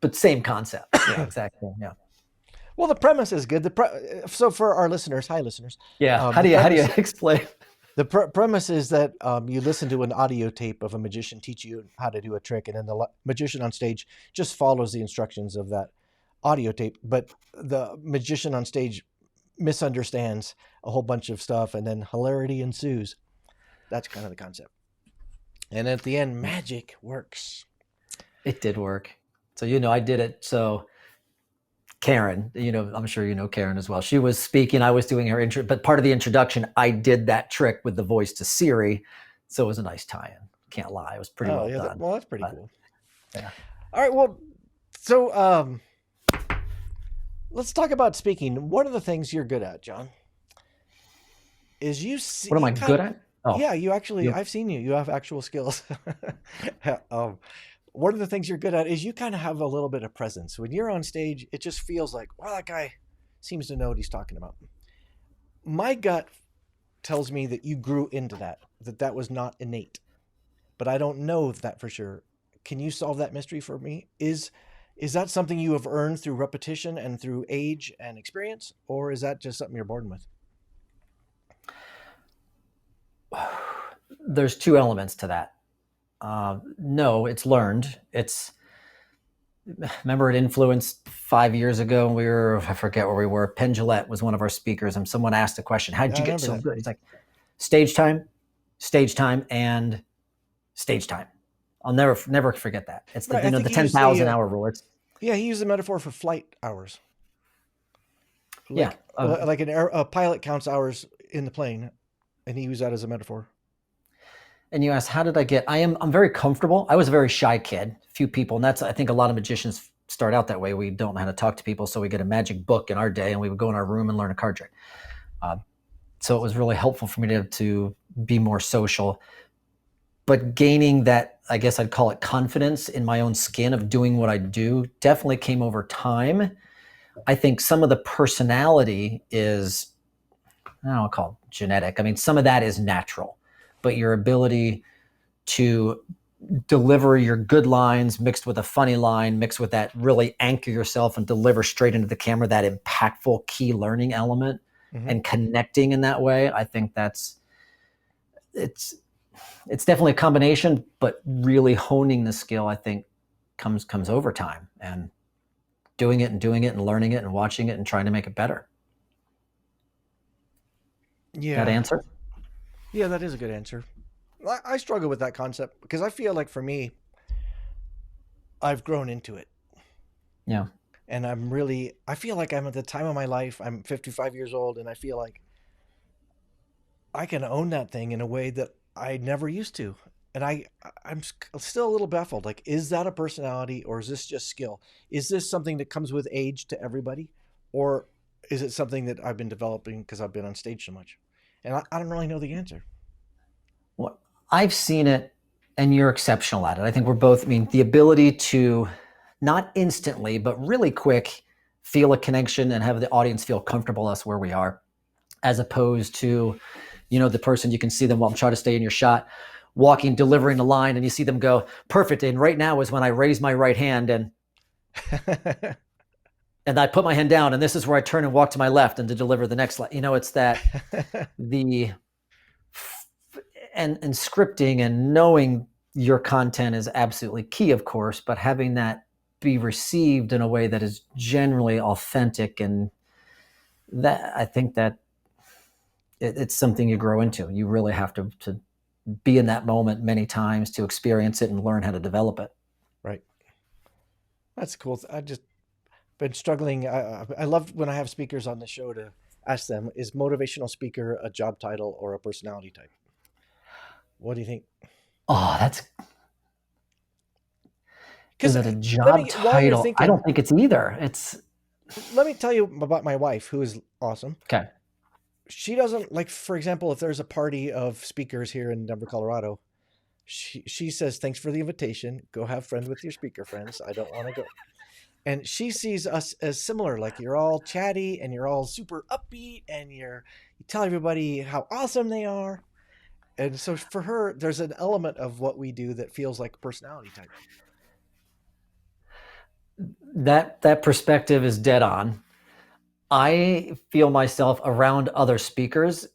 but same concept. Yeah, exactly. Yeah. Well, the premise is good. So for our listeners, hi listeners. Yeah. How do you explain? The premise is that you listen to an audio tape of a magician teach you how to do a trick, and then the magician on stage just follows the instructions of that audio tape. But the magician on stage misunderstands a whole bunch of stuff, and then hilarity ensues. That's kind of the concept. And at the end, magic works. It did work. So, I did it. So Karen, I'm sure you know Karen as well. She was speaking, I was doing her intro, but part of the introduction, I did that trick with the voice to Siri. So it was a nice tie-in. Can't lie. It was pretty well done. Well, that's pretty cool. Yeah. All right. Well, so let's talk about speaking. One of the things you're good at, John, is you see. What am I good at? Oh, yeah, you actually, I've seen you. You have actual skills. One of the things you're good at is you kind of have a little bit of presence. When you're on stage, it just feels like, wow, that guy seems to know what he's talking about. My gut tells me that you grew into that was not innate, but I don't know that for sure. Can you solve that mystery for me? Is that something you have earned through repetition and through age and experience, or is that just something you're born with? There's two elements to that. No, it's learned. Remember it influenced 5 years ago when I forget where we were. Penn Jillette was one of our speakers, and someone asked a question, how'd you get so good? He's like, stage time, and stage time. I'll never forget that. It's the 10,000 hour rule. He used the metaphor for flight hours. Like a pilot counts hours in the plane, and he used that as a metaphor. And you asked, how did I get, I'm very comfortable. I was a very shy kid, few people. And I think a lot of magicians start out that way. We don't know how to talk to people. So we get a magic book in our day and we would go in our room and learn a card trick. So it was really helpful for me to be more social, but gaining that, I guess I'd call it confidence in my own skin of doing what I do definitely came over time. I think some of the personality is, I don't call it genetic. I mean, some of that is natural. But your ability to deliver your good lines mixed with a funny line, mixed with that really anchor yourself and deliver straight into the camera, that impactful key learning element and connecting in that way. I think it's definitely a combination, but really honing the skill, I think comes over time and doing it and learning it and watching it and trying to make it better. Yeah. That answer? Yeah, that is a good answer. I struggle with that concept because I feel like for me, I've grown into it. Yeah. And I feel like I'm at the time of my life, I'm 55 years old, and I feel like I can own that thing in a way that I never used to. And I'm still a little baffled. Like, is that a personality or is this just skill? Is this something that comes with age to everybody? Or is it something that I've been developing because I've been on stage so much? And I don't really know the answer. Well, I've seen it, and you're exceptional at it. I think we're both, I mean, the ability to not instantly, but really quick feel a connection and have the audience feel comfortable us where we are, as opposed to, the person, you can see them while I'm trying to stay in your shot, walking, delivering the line, and you see them go, perfect. And right now is when I raise my right hand and I put my hand down, and this is where I turn and walk to my left and to deliver the next line. It's that and scripting and knowing your content is absolutely key, of course, but having that be received in a way that is generally authentic, and that, I think that it's something you grow into. You really have to be in that moment many times to experience it and learn how to develop it. Right. That's cool. I just been struggling. I love when I have speakers on the show to ask them, is motivational speaker a job title or a personality type? What do you think? Oh, is it a job while you're title? thinking, I don't think it's either. Let me tell you about my wife, who is awesome. Okay. She doesn't like, for example, if there's a party of speakers here in Denver, Colorado, she says, thanks for the invitation. Go have friends with your speaker friends. I don't want to go. And she sees us as similar. Like, you're all chatty and you're all super upbeat and you tell everybody how awesome they are. And so for her, there's an element of what we do that feels like a personality type. That perspective is dead on. I feel myself around other speakers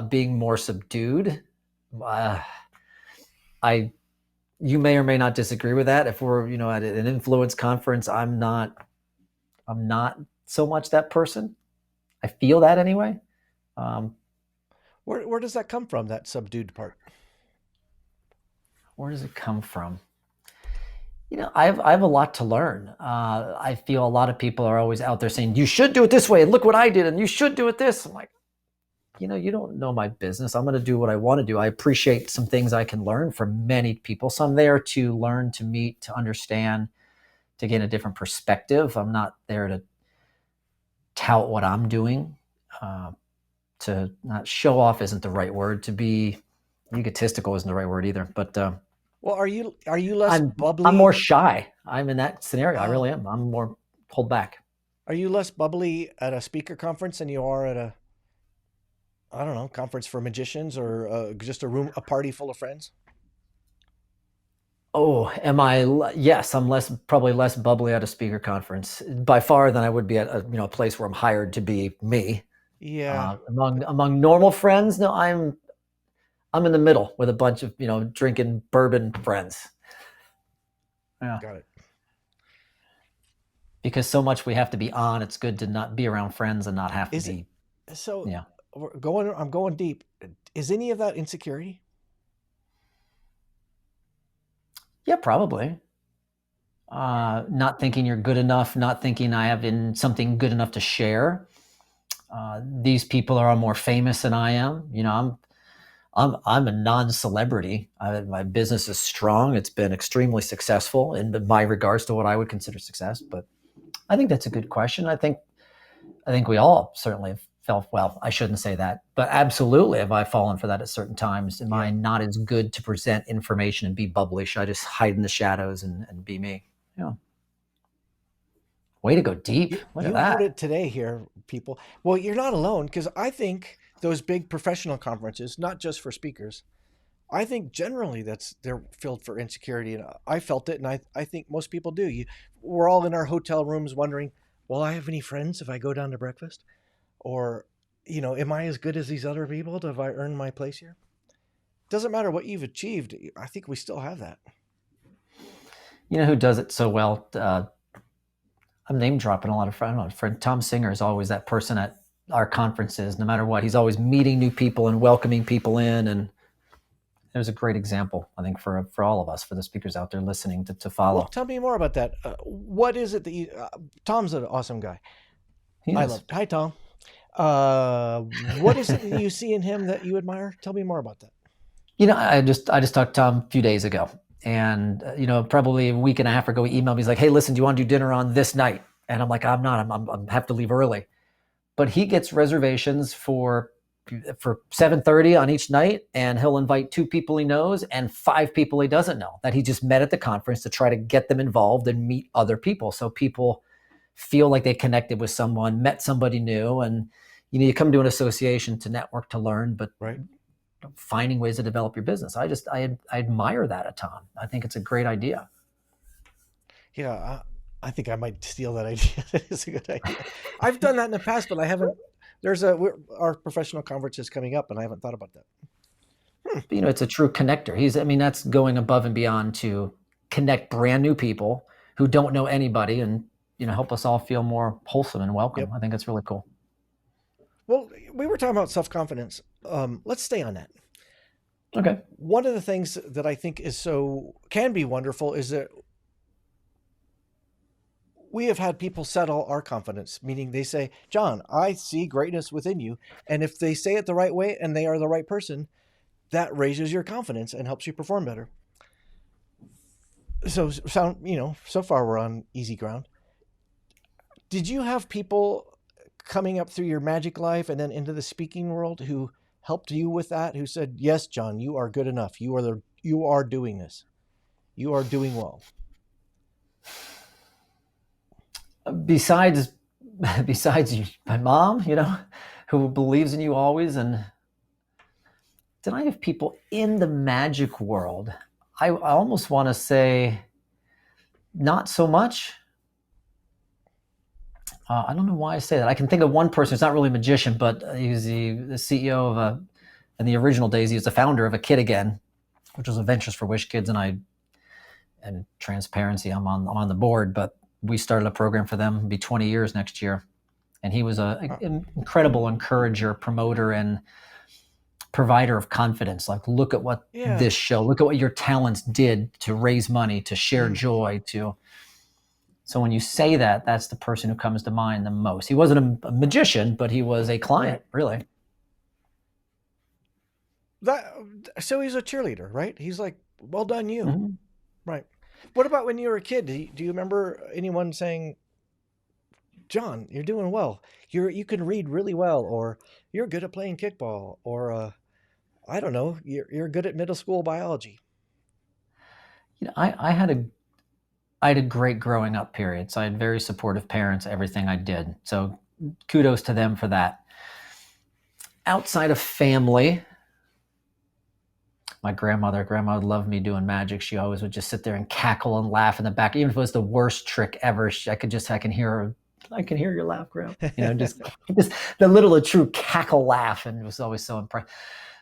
being more subdued. You may or may not disagree with that. If we're, at an influence conference, I'm not so much that person. I feel that anyway. Where does that come from, that subdued part? Where does it come from? I have a lot to learn. I feel a lot of people are always out there saying, you should do it this way, and look what I did, and you should do it this. I'm like, you don't know my business. I'm going to do what I want to do. I appreciate some things I can learn from many people. So I'm there to learn, to meet, to understand, to gain a different perspective. I'm not there to tout what I'm doing. To not show off isn't the right word. To be egotistical isn't the right word either. But well, are you less bubbly? I'm more shy. I'm in that scenario. I really am. I'm more hold back. Are you less bubbly at a speaker conference than you are at a, I don't know, conference for magicians, or just a party full of friends? Oh, am I? Yes, I'm probably less bubbly at a speaker conference by far than I would be at a place where I'm hired to be me. Yeah. Among normal friends, no, I'm in the middle with a bunch of drinking bourbon friends. Yeah. Got it. Because so much we have to be on. It's good to not be around friends and not have to be. So yeah. I'm going deep. Is any of that insecurity? Yeah, probably. Not thinking you're good enough, not thinking I have something good enough to share. These people are all more famous than I am. I'm a non-celebrity. My business is strong. It's been extremely successful in my regards to what I would consider success. But I think that's a good question. I think we all certainly have felt, well, I shouldn't say that, but absolutely have I fallen for that at certain times. Am I not as good to present information and be bubbly? Should I just hide in the shadows and be me? Way to go deep. Look at that. You heard it today here, people. Well, you're not alone, because I think those big professional conferences, not just for speakers, I think generally they're filled for insecurity. And I felt it, and I think most people do. We're all in our hotel rooms wondering, will I have any friends if I go down to breakfast? Or, am I as good as these other people? Have I earned my place here? Doesn't matter what you've achieved. I think we still have that. You know who does it so well? I'm name dropping a lot of friends. Friend Tom Singer is always that person at our conferences, no matter what. He's always meeting new people and welcoming people in. And there's a great example, I think, for all of us, for the speakers out there listening to follow. Well, tell me more about that. What is it that Tom's an awesome guy. I love it. Hi, Tom. What is it that you see in him that you admire? Tell me more about that. I just talked to Tom a few days ago, and probably a week and a half ago, he emailed me. He's like, "Hey, listen, do you want to do dinner on this night?" And I'm like, "I'm not. I'm have to leave early." But he gets reservations for 7:30 on each night, and he'll invite 2 people he knows and 5 people he doesn't know that he just met at the conference to try to get them involved and meet other people, so people feel like they connected with someone, met somebody new. And you come to an association to network, to learn, but Right. finding ways to develop your business. I admire that a ton. I think it's a great idea. Yeah, I think I might steal that idea. That is a good idea. I've done that in the past, but I haven't. Our professional conference is coming up, and I haven't thought about that. But, it's a true connector. That's going above and beyond to connect brand new people who don't know anybody, and help us all feel more wholesome and welcome. Yep. I think it's really cool. Well, we were talking about self-confidence. Let's stay on that. Okay. One of the things that I think can be wonderful is that we have had people settle our confidence, meaning they say, "Jon, I see greatness within you." And if they say it the right way and they are the right person, that raises your confidence and helps you perform better. So so far we're on easy ground. Did you have people coming up through your magic life and then into the speaking world who helped you with that, who said, "Yes, Jon, you are good enough. You are doing this. You are doing well"? Besides you, my mom, who believes in you always. And then I have people in the magic world. I almost want to say not so much. I don't know why I say that. I can think of one person who's not really a magician, but he's the CEO of in the original days, he was the founder of A Kid Again, which was a Ventures for Wish Kids. And transparency, I'm on the board, but we started a program for them. It'll be 20 years next year. And he was an incredible encourager, promoter, and provider of confidence. Like, look at what this show, look at what your talents did to raise money, to share joy, So when you say that, that's the person who comes to mind the most. He wasn't a magician, but he was a client, really. So he's a cheerleader, right? He's like, "Well done, you." Mm-hmm. Right. What about when you were a kid? Do you remember anyone saying, "Jon, you're doing well. You can read really well," or "You're good at playing kickball," or I don't know, "You're good at middle school biology"? I had a great growing up period. So I had very supportive parents, everything I did. So kudos to them for that. Outside of family, my grandmother loved me doing magic. She always would just sit there and cackle and laugh in the back. Even if it was the worst trick ever, I can hear your laugh, Grandma. Just the little true cackle laugh, and it was always so impressed.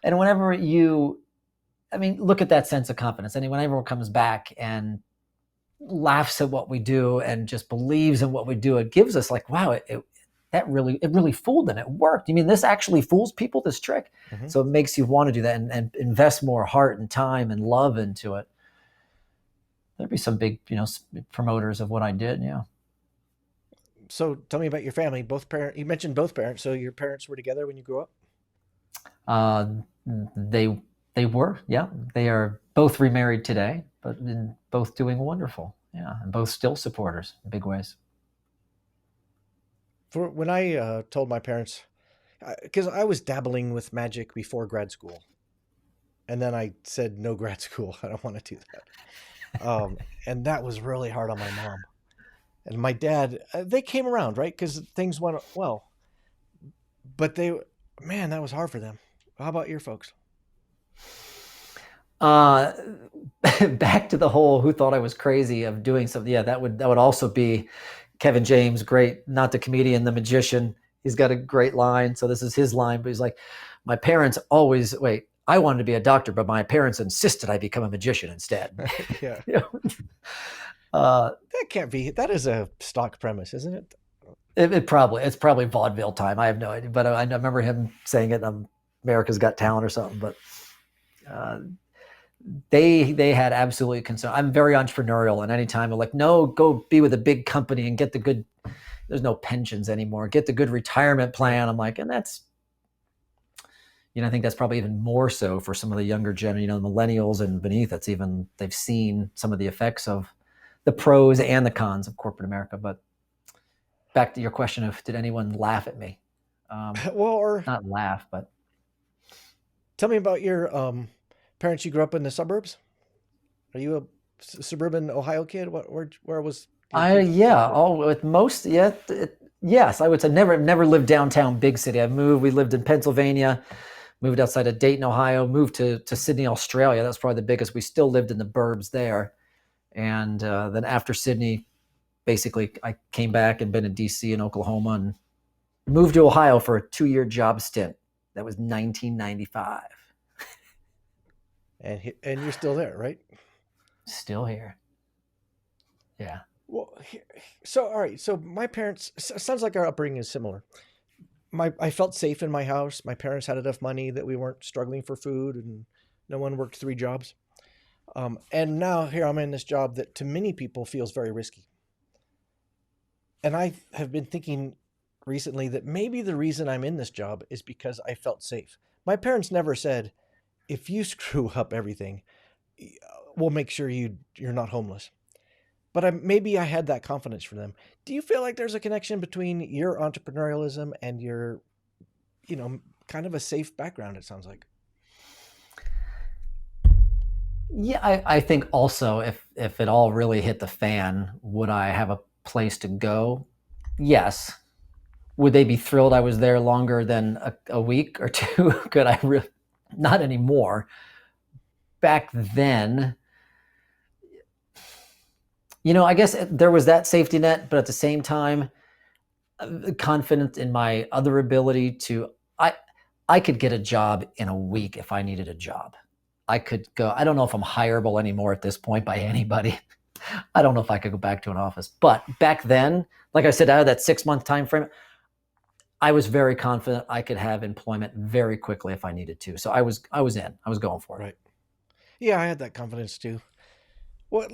And whenever look at that sense of confidence. And when everyone comes back and laughs at what we do and just believes in what we do, it gives us like, wow, it really fooled them. It worked. You mean this actually fools people, this trick? Mm-hmm. So it makes you want to do that and invest more heart and time and love into it. There'd be some big, promoters of what I did. Yeah. So tell me about your family. You mentioned both parents. So your parents were together when you grew up? They were, yeah. They are both remarried today, but both doing wonderful. Yeah. And both still supporters in big ways. When I told my parents, because I was dabbling with magic before grad school, and then I said, "No grad school, I don't want to do that." And that was really hard on my mom. And my dad, they came around, right? Because things went well. But that was hard for them. How about your folks? Back to the whole who thought I was crazy of doing something. Yeah, that would also be Kevin James, great, not the comedian, the magician. He's got a great line. So this is his line, but he's like, my parents always, I wanted to be a doctor, but my parents insisted I become a magician instead. Yeah. That can't be, that is a stock premise, isn't it? It's probably vaudeville time. I have no idea, but I remember him saying it on America's Got Talent or something, but they had absolutely concern. I'm very entrepreneurial, and anytime I'm like, no, go be with a big company and get the good, there's no pensions anymore. Get the good retirement plan. I'm like, and that's, I think that's probably even more so for some of the younger gen, millennials and beneath. That's even, they've seen some of the effects of the pros and the cons of corporate America. But back to your question of, did anyone laugh at me? Not laugh, but tell me about your parents. You grew up in the suburbs. Are you a suburban Ohio kid? Where was? With most, yes, I would say never lived downtown big city. We lived in Pennsylvania, moved outside of Dayton, Ohio, moved to Sydney, Australia. That's probably the biggest. We still lived in the burbs there. And then after Sydney, basically I came back and been in DC and Oklahoma and moved to Ohio for a 2-year job stint. That was 1995. And you're still there, right? Still here. Yeah. Well, so all right. So my parents, sounds like our upbringing is similar. I felt safe in my house. My parents had enough money that we weren't struggling for food, and no one worked 3 jobs. And now here I'm in this job that to many people feels very risky. And I have been thinking recently that maybe the reason I'm in this job is because I felt safe. My parents never said, if you screw up everything, we'll make sure you're not homeless. But maybe I had that confidence for them. Do you feel like there's a connection between your entrepreneurialism and your, kind of a safe background, it sounds like? Yeah, I think also if it all really hit the fan, would I have a place to go? Yes. Would they be thrilled I was there longer than a week or 2? Could I really? Not anymore. Back then, I guess there was that safety net, but at the same time, confident in my other ability to, I could get a job in a week if I needed a job. I could go, I don't know if I'm hireable anymore at this point by anybody. I don't know if I could go back to an office, but back then, like I said, out of that 6-month time frame, I was very confident I could have employment very quickly if I needed to. So I was going for it. Right. Yeah, I had that confidence too. Well,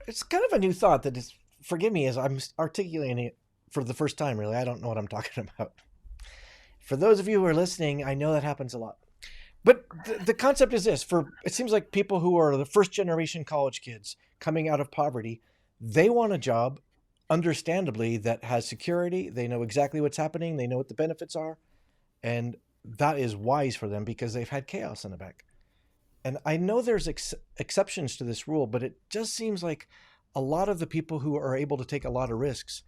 it's kind of a new thought that is, forgive me as I'm articulating it for the first time, really. I don't know what I'm talking about. For those of you who are listening, I know that happens a lot. But the concept is this: it seems like people who are the first generation college kids coming out of poverty, they want a job, understandably, that has security. They know exactly what's happening. They know what the benefits are. And that is wise for them because they've had chaos in the back. And I know there's exceptions to this rule, but it just seems like a lot of the people who are able to take a lot of risks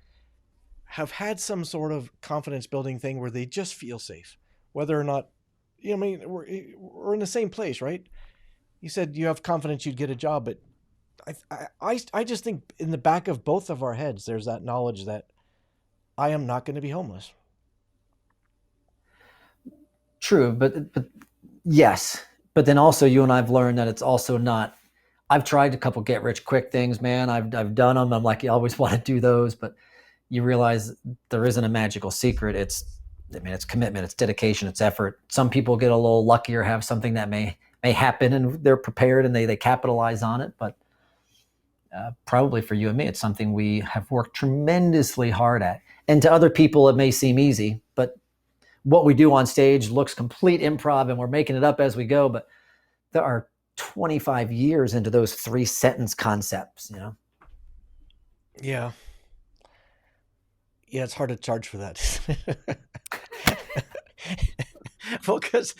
have had some sort of confidence building thing where they just feel safe, whether or not, we're in the same place, right? You said you have confidence you'd get a job, but I just think in the back of both of our heads, there's that knowledge that I am not going to be homeless. True, but yes. But then also you and I've learned that it's also not, I've tried a couple get rich quick things, man. I've done them. I'm like, you always want to do those, but you realize there isn't a magical secret. It's commitment, it's dedication, it's effort. Some people get a little luckier, have something that may happen and they're prepared and they capitalize on it. But probably for you and me, it's something we have worked tremendously hard at. And to other people, it may seem easy, but what we do on stage looks complete improv and we're making it up as we go. But there are 25 years into those 3-sentence concepts, Yeah. Yeah, it's hard to charge for that. Well, because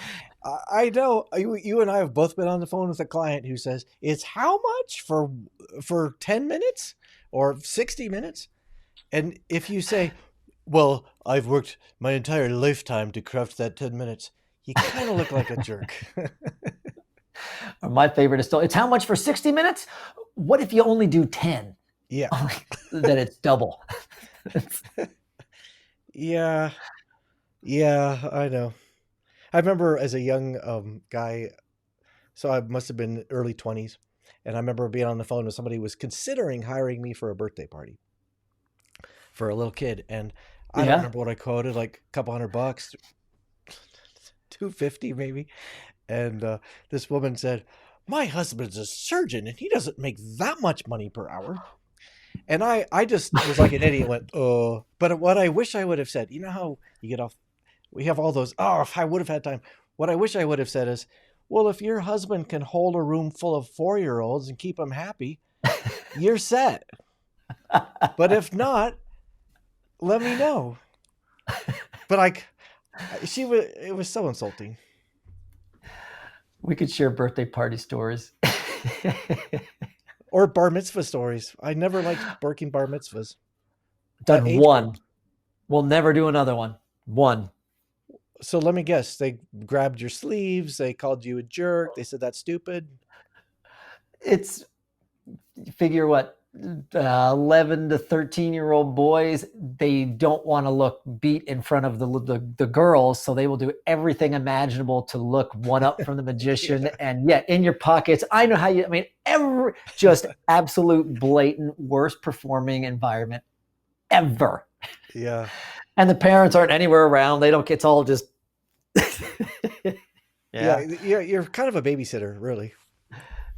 I know you and I have both been on the phone with a client who says, it's how much for 10 minutes or 60 minutes? And if you say, well, I've worked my entire lifetime to craft that 10 minutes, you kind of look like a jerk. My favorite is still, it's how much for 60 minutes? What if you only do 10? Yeah. Then it's double. Yeah, I know. I remember as a young guy, so I must have been early 20s, and I remember being on the phone with somebody who was considering hiring me for a birthday party for a little kid, and I don't remember what I quoted, like a couple $100, $250 maybe, and this woman said, my husband's a surgeon, and he doesn't make that much money per hour. And I just was like an idiot, went, oh. But what I wish I would have said, you know how you get off, we have all those, oh, if I would have had time. What I wish I would have said is, well, if your husband can hold a room full of 4-year-olds and keep them happy, you're set. But if not, let me know. But it was so insulting. We could share birthday party stories. Or bar mitzvah stories. I never liked working bar mitzvahs. Done one. We'll never do another one. One. So let me guess. They grabbed your sleeves. They called you a jerk. They said that's stupid. It's, figure what, 11 to 13-year-old boys, they don't want to look beat in front of the girls, so they will do everything imaginable to look one up from the magician. Yeah. And yet in your pockets, I know how you, I mean, just absolute blatant worst performing environment ever. Yeah. And the parents aren't anywhere around. They don't, it's all just. Yeah. You're kind of a babysitter, really.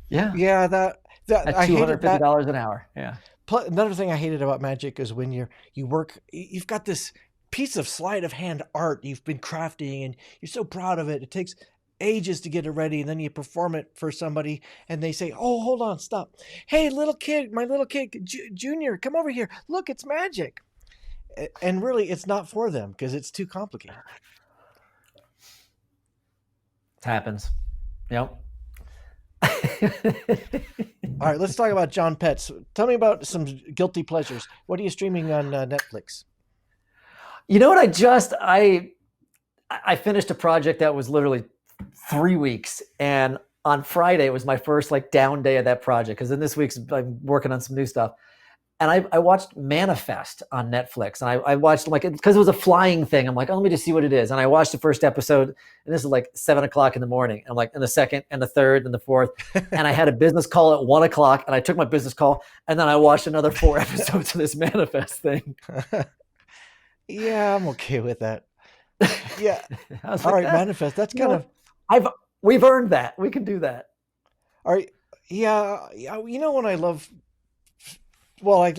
Yeah. Yeah. That at $250 an hour. Yeah. Another thing I hated about magic is when you've got this piece of sleight of hand art you've been crafting and you're so proud of it. It takes ages to get it ready, and then you perform it for somebody and they say, oh, hold on, stop. Hey, my little kid, Junior, come over here. Look, it's magic. And really, it's not for them because it's too complicated. It happens. Yep. All right, let's talk about Jon Petz. Tell me about some guilty pleasures. What are you streaming on Netflix? You know what? I finished a project that was literally 3 weeks, and on Friday it was my first down day of that project, because then this week's I'm working on some new stuff. And I watched Manifest on Netflix, and I watched because it was a flying thing. I'm like, oh, let me just see what it is. And I watched the first episode, and this is 7:00 in the morning. I'm like, and the second, and the third, and the fourth. And I had a business call at 1:00, and I took my business call, and then I watched another 4 episodes of this Manifest thing. Yeah, I'm okay with that. Yeah. All right, Manifest. That's kind of. We've earned that. We can do that. All right. Yeah. You know what I love. Well, I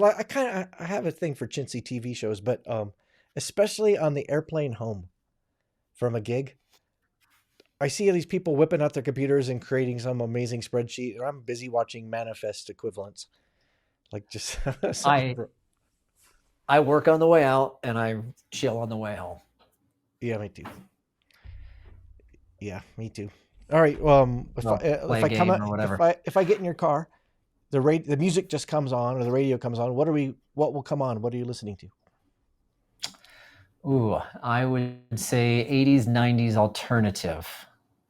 have a thing for chintzy TV shows, but especially on the airplane home from a gig, I see these people whipping out their computers and creating some amazing spreadsheet, and I'm busy watching Manifest equivalents. I work on the way out and I chill on the way home. Yeah, me too. Yeah, me too. All right. If I get in your car, the music just comes on, or the radio comes on. What will come on? What are you listening to? Ooh, I would say 80s, 90s alternative.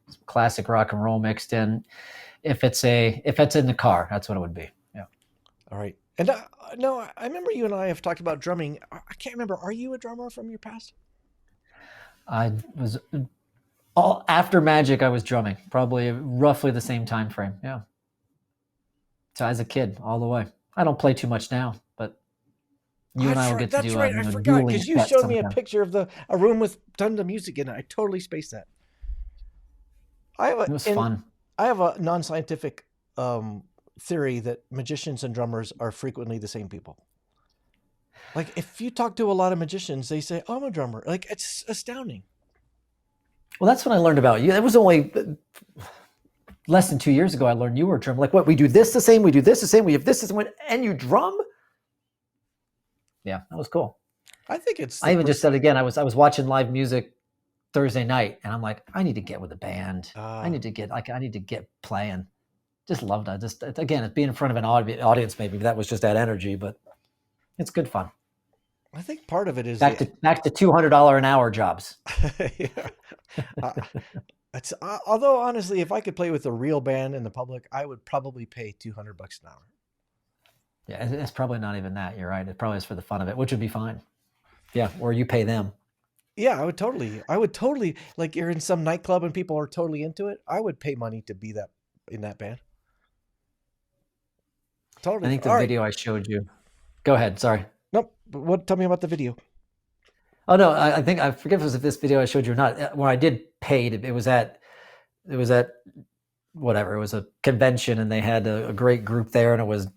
Some classic rock and roll mixed in. If it's in the car, that's what it would be. Yeah. All right. And no, I remember you and I have talked about drumming. I can't remember. Are you a drummer from your past? I was after Magic. I was drumming, probably roughly the same time frame. Yeah. So as a kid, all the way. I don't play too much now, but you and I will get to do. That's right. I forgot, because you showed me a picture of a room with tons of music in it. I totally spaced that. It was fun. I have a non-scientific theory that magicians and drummers are frequently the same people. If you talk to a lot of magicians, they say, "Oh, I'm a drummer." It's astounding. Well, that's when I learned about you. It was only less than 2 years ago I learned you were a drummer. What, we do this the same, we do this the same, we have this the same, and you drum? Yeah, that was cool. I think it's. I even just said again, I was watching live music Thursday night, and I'm like, I need to get with a band. I need to get playing. Just loved it. Just again, being in front of an audience, maybe that was just that energy, but it's good fun. I think part of it is back to $200 an hour jobs. Yeah. Although honestly, if I could play with a real band in the public, I would probably pay $200 an hour. Yeah, it's probably not even that. You're right. It probably is for the fun of it, which would be fine. Yeah, or you pay them. Yeah, I would totally. You're in some nightclub and people are totally into it. I would pay money to be in that band. Totally. I think the video I showed you. Go ahead. Sorry. Nope. Tell me about the video. Oh no, I think I forget if this video I showed you or not. When I did paid, it was at whatever. It was a convention, and they had a great group there, and it was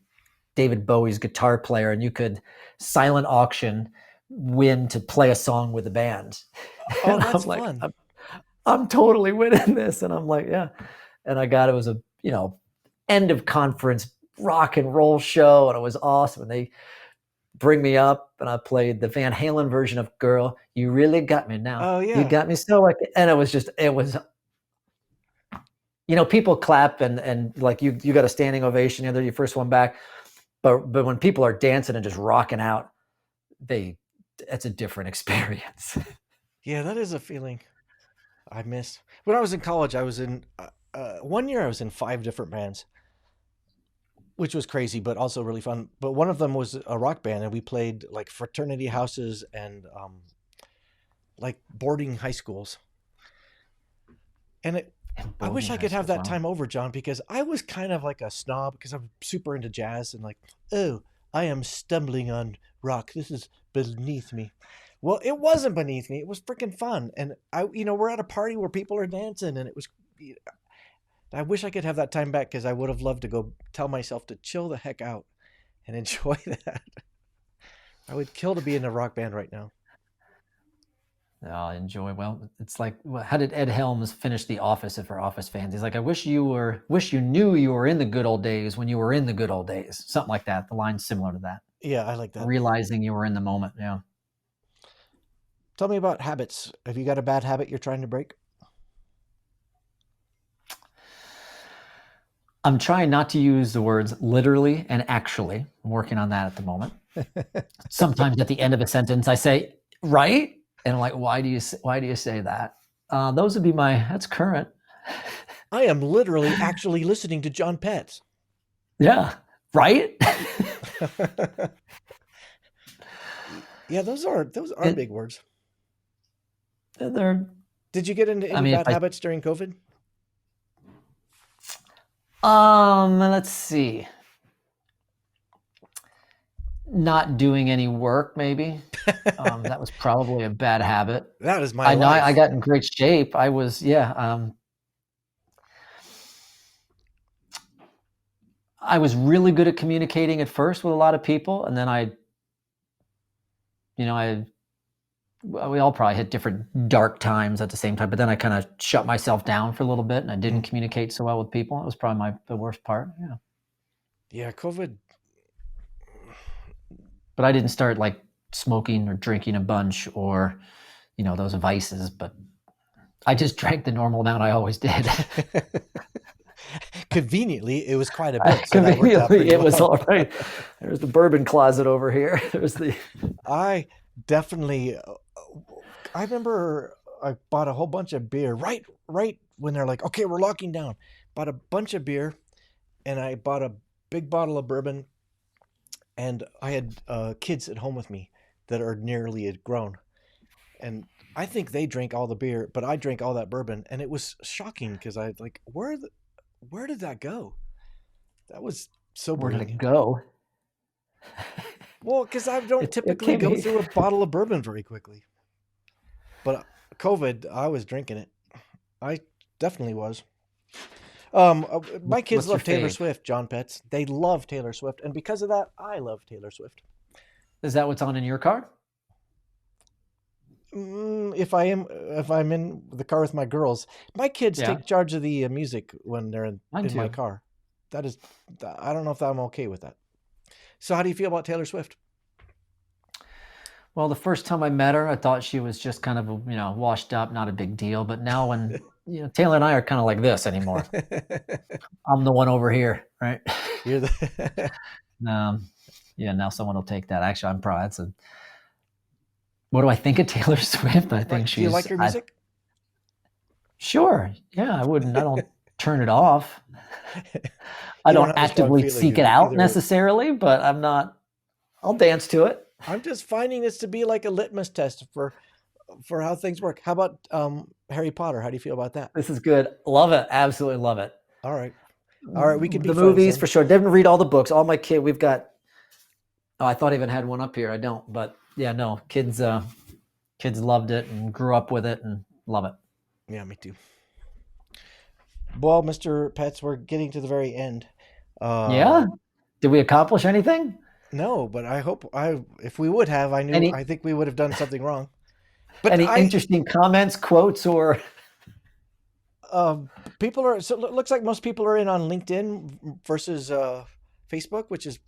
David Bowie's guitar player, and you could silent auction win to play a song with the band. Oh, And that's I'm like, fun. I'm totally winning this. And I'm like, yeah. And I got, it was a, end of conference rock and roll show. And it was awesome. And they bring me up and I played the Van Halen version of Girl, You Really Got Me Now. Oh, yeah. You got me so like, and it was, people clap and like you got a standing ovation. They're your first one back. But when people are dancing and just rocking out, it's a different experience. Yeah, that is a feeling I miss. When I was in college, I was in 1 year. I was in 5 different bands, which was crazy, but also really fun. But one of them was a rock band, and we played like fraternity houses and like boarding high schools. And I wish I could have that time over, John, because I was kind of like a snob because I'm super into jazz and like, oh, I am stumbling on rock. This is beneath me. Well, it wasn't beneath me. It was freaking fun. And we're at a party where people are dancing, and it was, I wish I could have that time back because I would have loved to go tell myself to chill the heck out and enjoy that. I would kill to be in a rock band right now. I'll enjoy. Well, it's like, how did Ed Helms finish The Office if we're Office fans? He's like, I wish you knew you were in the good old days when you were in the good old days. Something like that. The line's similar to that. Yeah, I like that. Realizing you were in the moment. Yeah. Tell me about habits. Have you got a bad habit you're trying to break? I'm trying not to use the words literally and actually. I'm working on that at the moment. Sometimes at the end of a sentence, I say, right? And I'm like, why do you say that? Those would be that's current. I am literally actually listening to Jon Petz. Yeah. Right? Yeah, those are big words. Did you get into any bad habits during COVID? Let's see. Not doing any work, maybe. That was probably a bad habit. That is my life. I know I got in great shape. I was, I was really good at communicating at first with a lot of people, and then we all probably hit different dark times at the same time, but then I kind of shut myself down for a little bit and I didn't communicate so well with people. It was probably the worst part. Yeah. Yeah. COVID. But I didn't start like smoking or drinking a bunch or, those vices, but I just drank the normal amount I always did. Conveniently, it was quite a bit. So conveniently, it was all right. There's the bourbon closet over here. I definitely, I remember I bought a whole bunch of beer right when they're like, okay, we're locking down. Bought a bunch of beer, and I bought a big bottle of bourbon, and I had kids at home with me that are nearly grown, and I think they drank all the beer, but I drank all that bourbon, and it was shocking because I like, where did that go? That was so brilliant. Where did it go? Well, because I don't typically go through a bottle of bourbon very quickly. But COVID, I was drinking it. I definitely was. My kids love Taylor Swift, Jon Petz. They love Taylor Swift, and because of that, I love Taylor Swift. Is that what's on in your car? If I'm in the car with my girls, my kids take charge of the music when they're in my car. That is, I don't know if I'm okay with that. So how do you feel about Taylor Swift? Well, the first time I met her, I thought she was just kind of, washed up, not a big deal. But now when, Taylor and I are kind of like this anymore. I'm the one over here, right? You're the... now someone will take that. Actually, I'm probably, what do I think of Taylor Swift? I think she's... Do you like her music? Sure. Yeah, I don't turn it off. I don't actively seek it out necessarily, but I'll dance to it. I'm just finding this to be like a litmus test for how things work. How about Harry Potter? How do you feel about that? This is good. Love it. Absolutely love it. All right. We could be the movies for sure. Didn't read all the books. All my kids, we've got. Oh, I thought I even had one up here. I don't, but yeah, no. Kids loved it and grew up with it and love it. Yeah, me too. Well, Mr. Petz, we're getting to the very end. Yeah. Did we accomplish anything? No, but if we would have, Any I think we would have done something wrong. But any interesting comments, quotes, or people are, so it looks like most people are in on LinkedIn versus Facebook, which is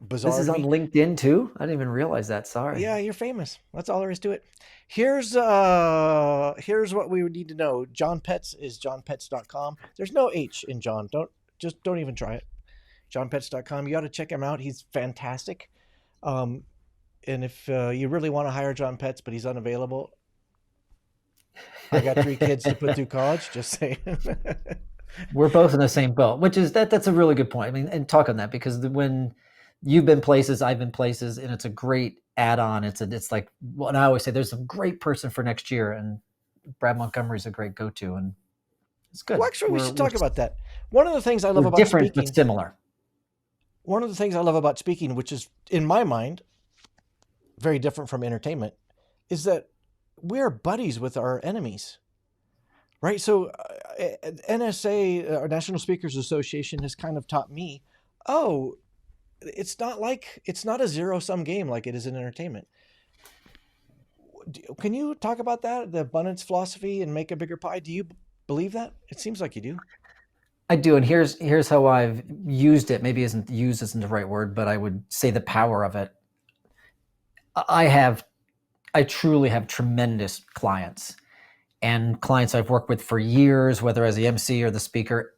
bizarre this is to on me. LinkedIn too? I didn't even realize that. Sorry. Yeah, you're famous. That's all there is to it. Here's what we would need to know. Jon Petz is johnpetz.com. There's no H in John. Don't even try it. johnpetz.com. You ought to check him out. He's fantastic. And if you really want to hire Jon Petz, but he's unavailable, I got 3 kids to put through college. Just saying. We're both in the same boat, which is that's a really good point. I mean, and talk on that because when you've been places, I've been places, and it's a great add-on. It's like, well, and I always say there's a great person for next year, and Brad Montgomery is a great go-to, and it's good. Well, actually, we should talk about that. One of the things I love about different speaking, but similar. One of the things I love about speaking, which is in my mind very different from entertainment, is that we're buddies with our enemies. Right. So NSA, our National Speakers Association, has kind of taught me, oh, it's not a zero-sum game like it is in entertainment. Can you talk about that, the abundance philosophy and make a bigger pie? Do you believe that? It seems like you do. I do. And here's how I've used it. Maybe isn't the right word, but I would say the power of it. I truly have tremendous clients. And clients I've worked with for years, whether as the MC or the speaker,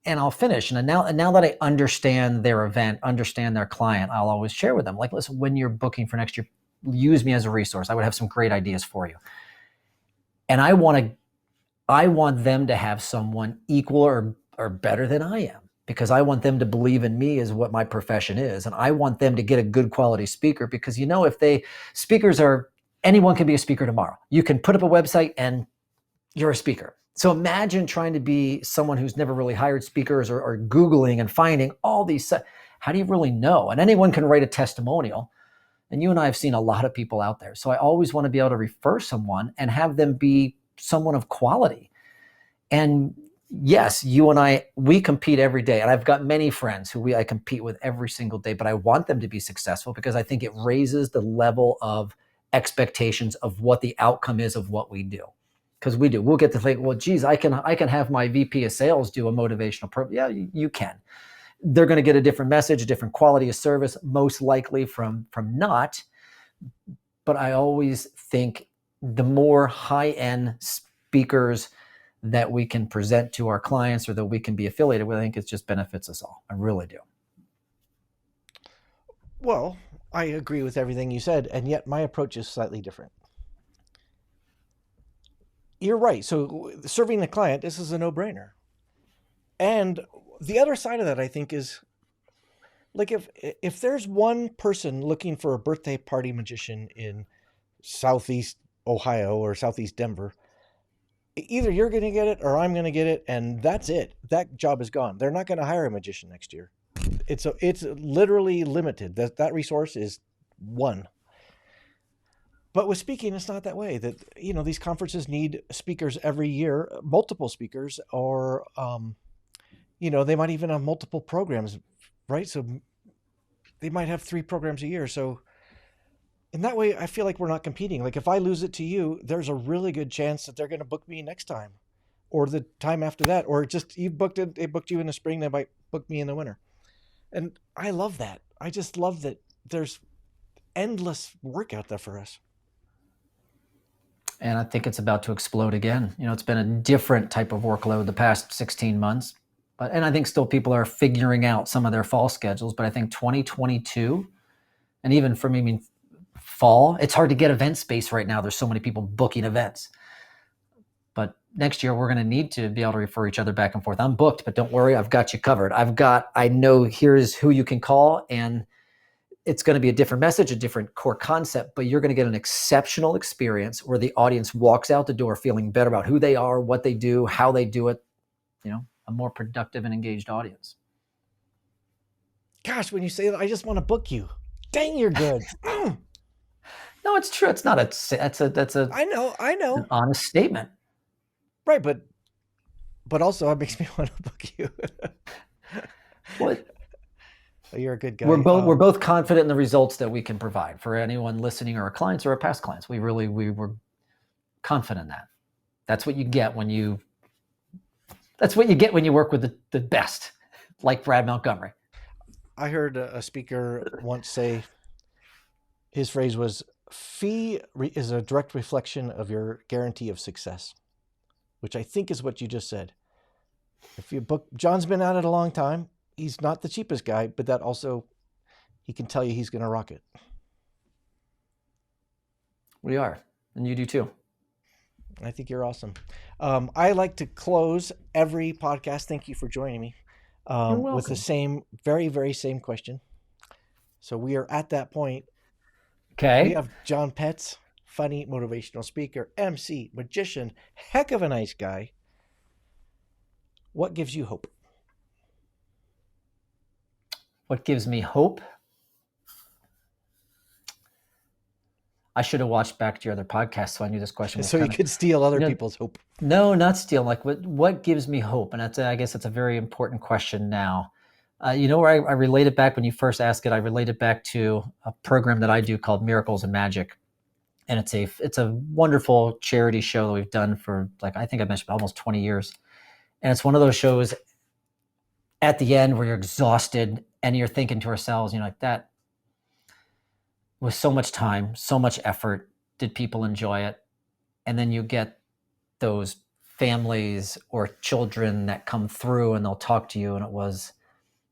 and I'll finish. And now that I understand their event, understand their client, I'll always share with them, like, listen, when you're booking for next year, use me as a resource. I would have some great ideas for you. And I want them to have someone equal or better than I am, because I want them to believe in me as what my profession is. And I want them to get a good quality speaker, because, anyone can be a speaker tomorrow. You can put up a website and you're a speaker. So imagine trying to be someone who's never really hired speakers or Googling and finding all these. How do you really know? And anyone can write a testimonial. And you and I have seen a lot of people out there. So I always want to be able to refer someone and have them be someone of quality. And yes, you and I, we compete every day. And I've got many friends who I compete with every single day, but I want them to be successful because I think it raises the level of expectations of what the outcome is of what we do. Because we'll get to think, well, geez, I can have my VP of sales do a motivational program. Yeah, you can. They're going to get a different message, a different quality of service, most likely from not. But I always think the more high-end speakers that we can present to our clients or that we can be affiliated with, I think it just benefits us all. I really do. Well, I agree with everything you said, and yet my approach is slightly different. You're right. So serving the client, this is a no-brainer. And the other side of that, I think, is like if there's one person looking for a birthday party magician in Southeast Ohio or Southeast Denver, either you're going to get it or I'm going to get it, and that's it. That job is gone. They're not going to hire a magician next year. It's literally limited. That resource is one. But with speaking, it's not that way. That these conferences need speakers every year, multiple speakers, or they might even have multiple programs, right? So they might have 3 programs a year. So in that way, I feel like we're not competing. Like if I lose it to you, there's a really good chance that they're going to book me next time, or the time after that, or just they booked you in the spring, they might book me in the winter. And I love that. I just love that there's endless work out there for us. And I think it's about to explode again. It's been a different type of workload the past 16 months. And I think still people are figuring out some of their fall schedules. But I think 2022, and even for me, fall, it's hard to get event space right now. There's so many people booking events. But next year, we're going to need to be able to refer each other back and forth. I'm booked, but don't worry, I've got you covered. I know here's who you can call, and it's going to be a different message, a different core concept, but you're going to get an exceptional experience where the audience walks out the door feeling better about who they are, what they do, how they do it, a more productive and engaged audience. Gosh, when you say that, I just want to book you. Dang, you're good. No, it's true. It's not that's a I know. an honest statement. Right, but also it makes me want to book you. What? You're a good guy. We're both confident in the results that we can provide for anyone listening or our clients or our past clients. We were confident in that. That's what you get when you work with the best, like Brad Montgomery. I heard a speaker once say, his phrase was, fee is a direct reflection of your guarantee of success, which I think is what you just said. If you book, John's been at it a long time. He's not the cheapest guy, but that also, he can tell you he's going to rock it. We are, and you do too. I think you're awesome. I like to close every podcast. Thank you for joining me. With the same, very, very same question. So we are at that point. Okay. We have Jon Petz, funny motivational speaker, MC, magician, heck of a nice guy. What gives you hope? What gives me hope? I should have watched back to your other podcast so I knew this question was so you could steal other people's hope. No, not steal. Like what gives me hope? And I guess it's a very important question now. Where I relate it back when you first asked it, I relate it back to a program that I do called Miracles and Magic. And it's a wonderful charity show that we've done for, like, I think I mentioned almost 20 years. And it's one of those shows at the end where you're exhausted and you're thinking to ourselves, like, that was so much time, so much effort. Did people enjoy it? And then you get those families or children that come through and they'll talk to you, and it was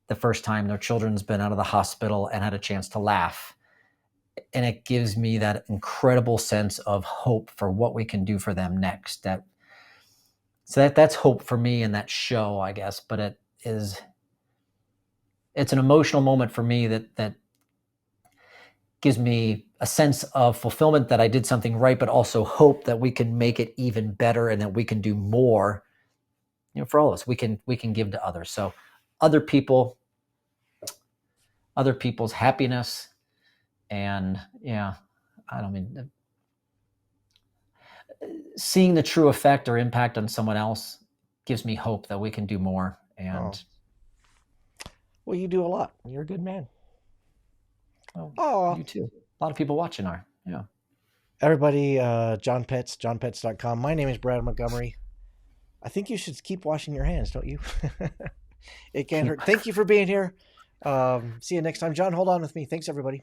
the first time their children's been out of the hospital and had a chance to laugh. And it gives me that incredible sense of hope for what we can do for them next. That's hope for me in that show, I guess. But it's an emotional moment for me that gives me a sense of fulfillment that I did something right, but also hope that we can make it even better and that we can do more, for all of us. We can give to others. So other people's happiness, and seeing the true effect or impact on someone else gives me hope that we can do more. And well, you do a lot. You're a good man. You too. A lot of people watching are. Yeah. Everybody, Jon Petz, jonpetz.com. My name is Brad Montgomery. I think you should keep washing your hands, don't you? It can't hurt. Thank you for being here. See you next time. John, hold on with me. Thanks, everybody.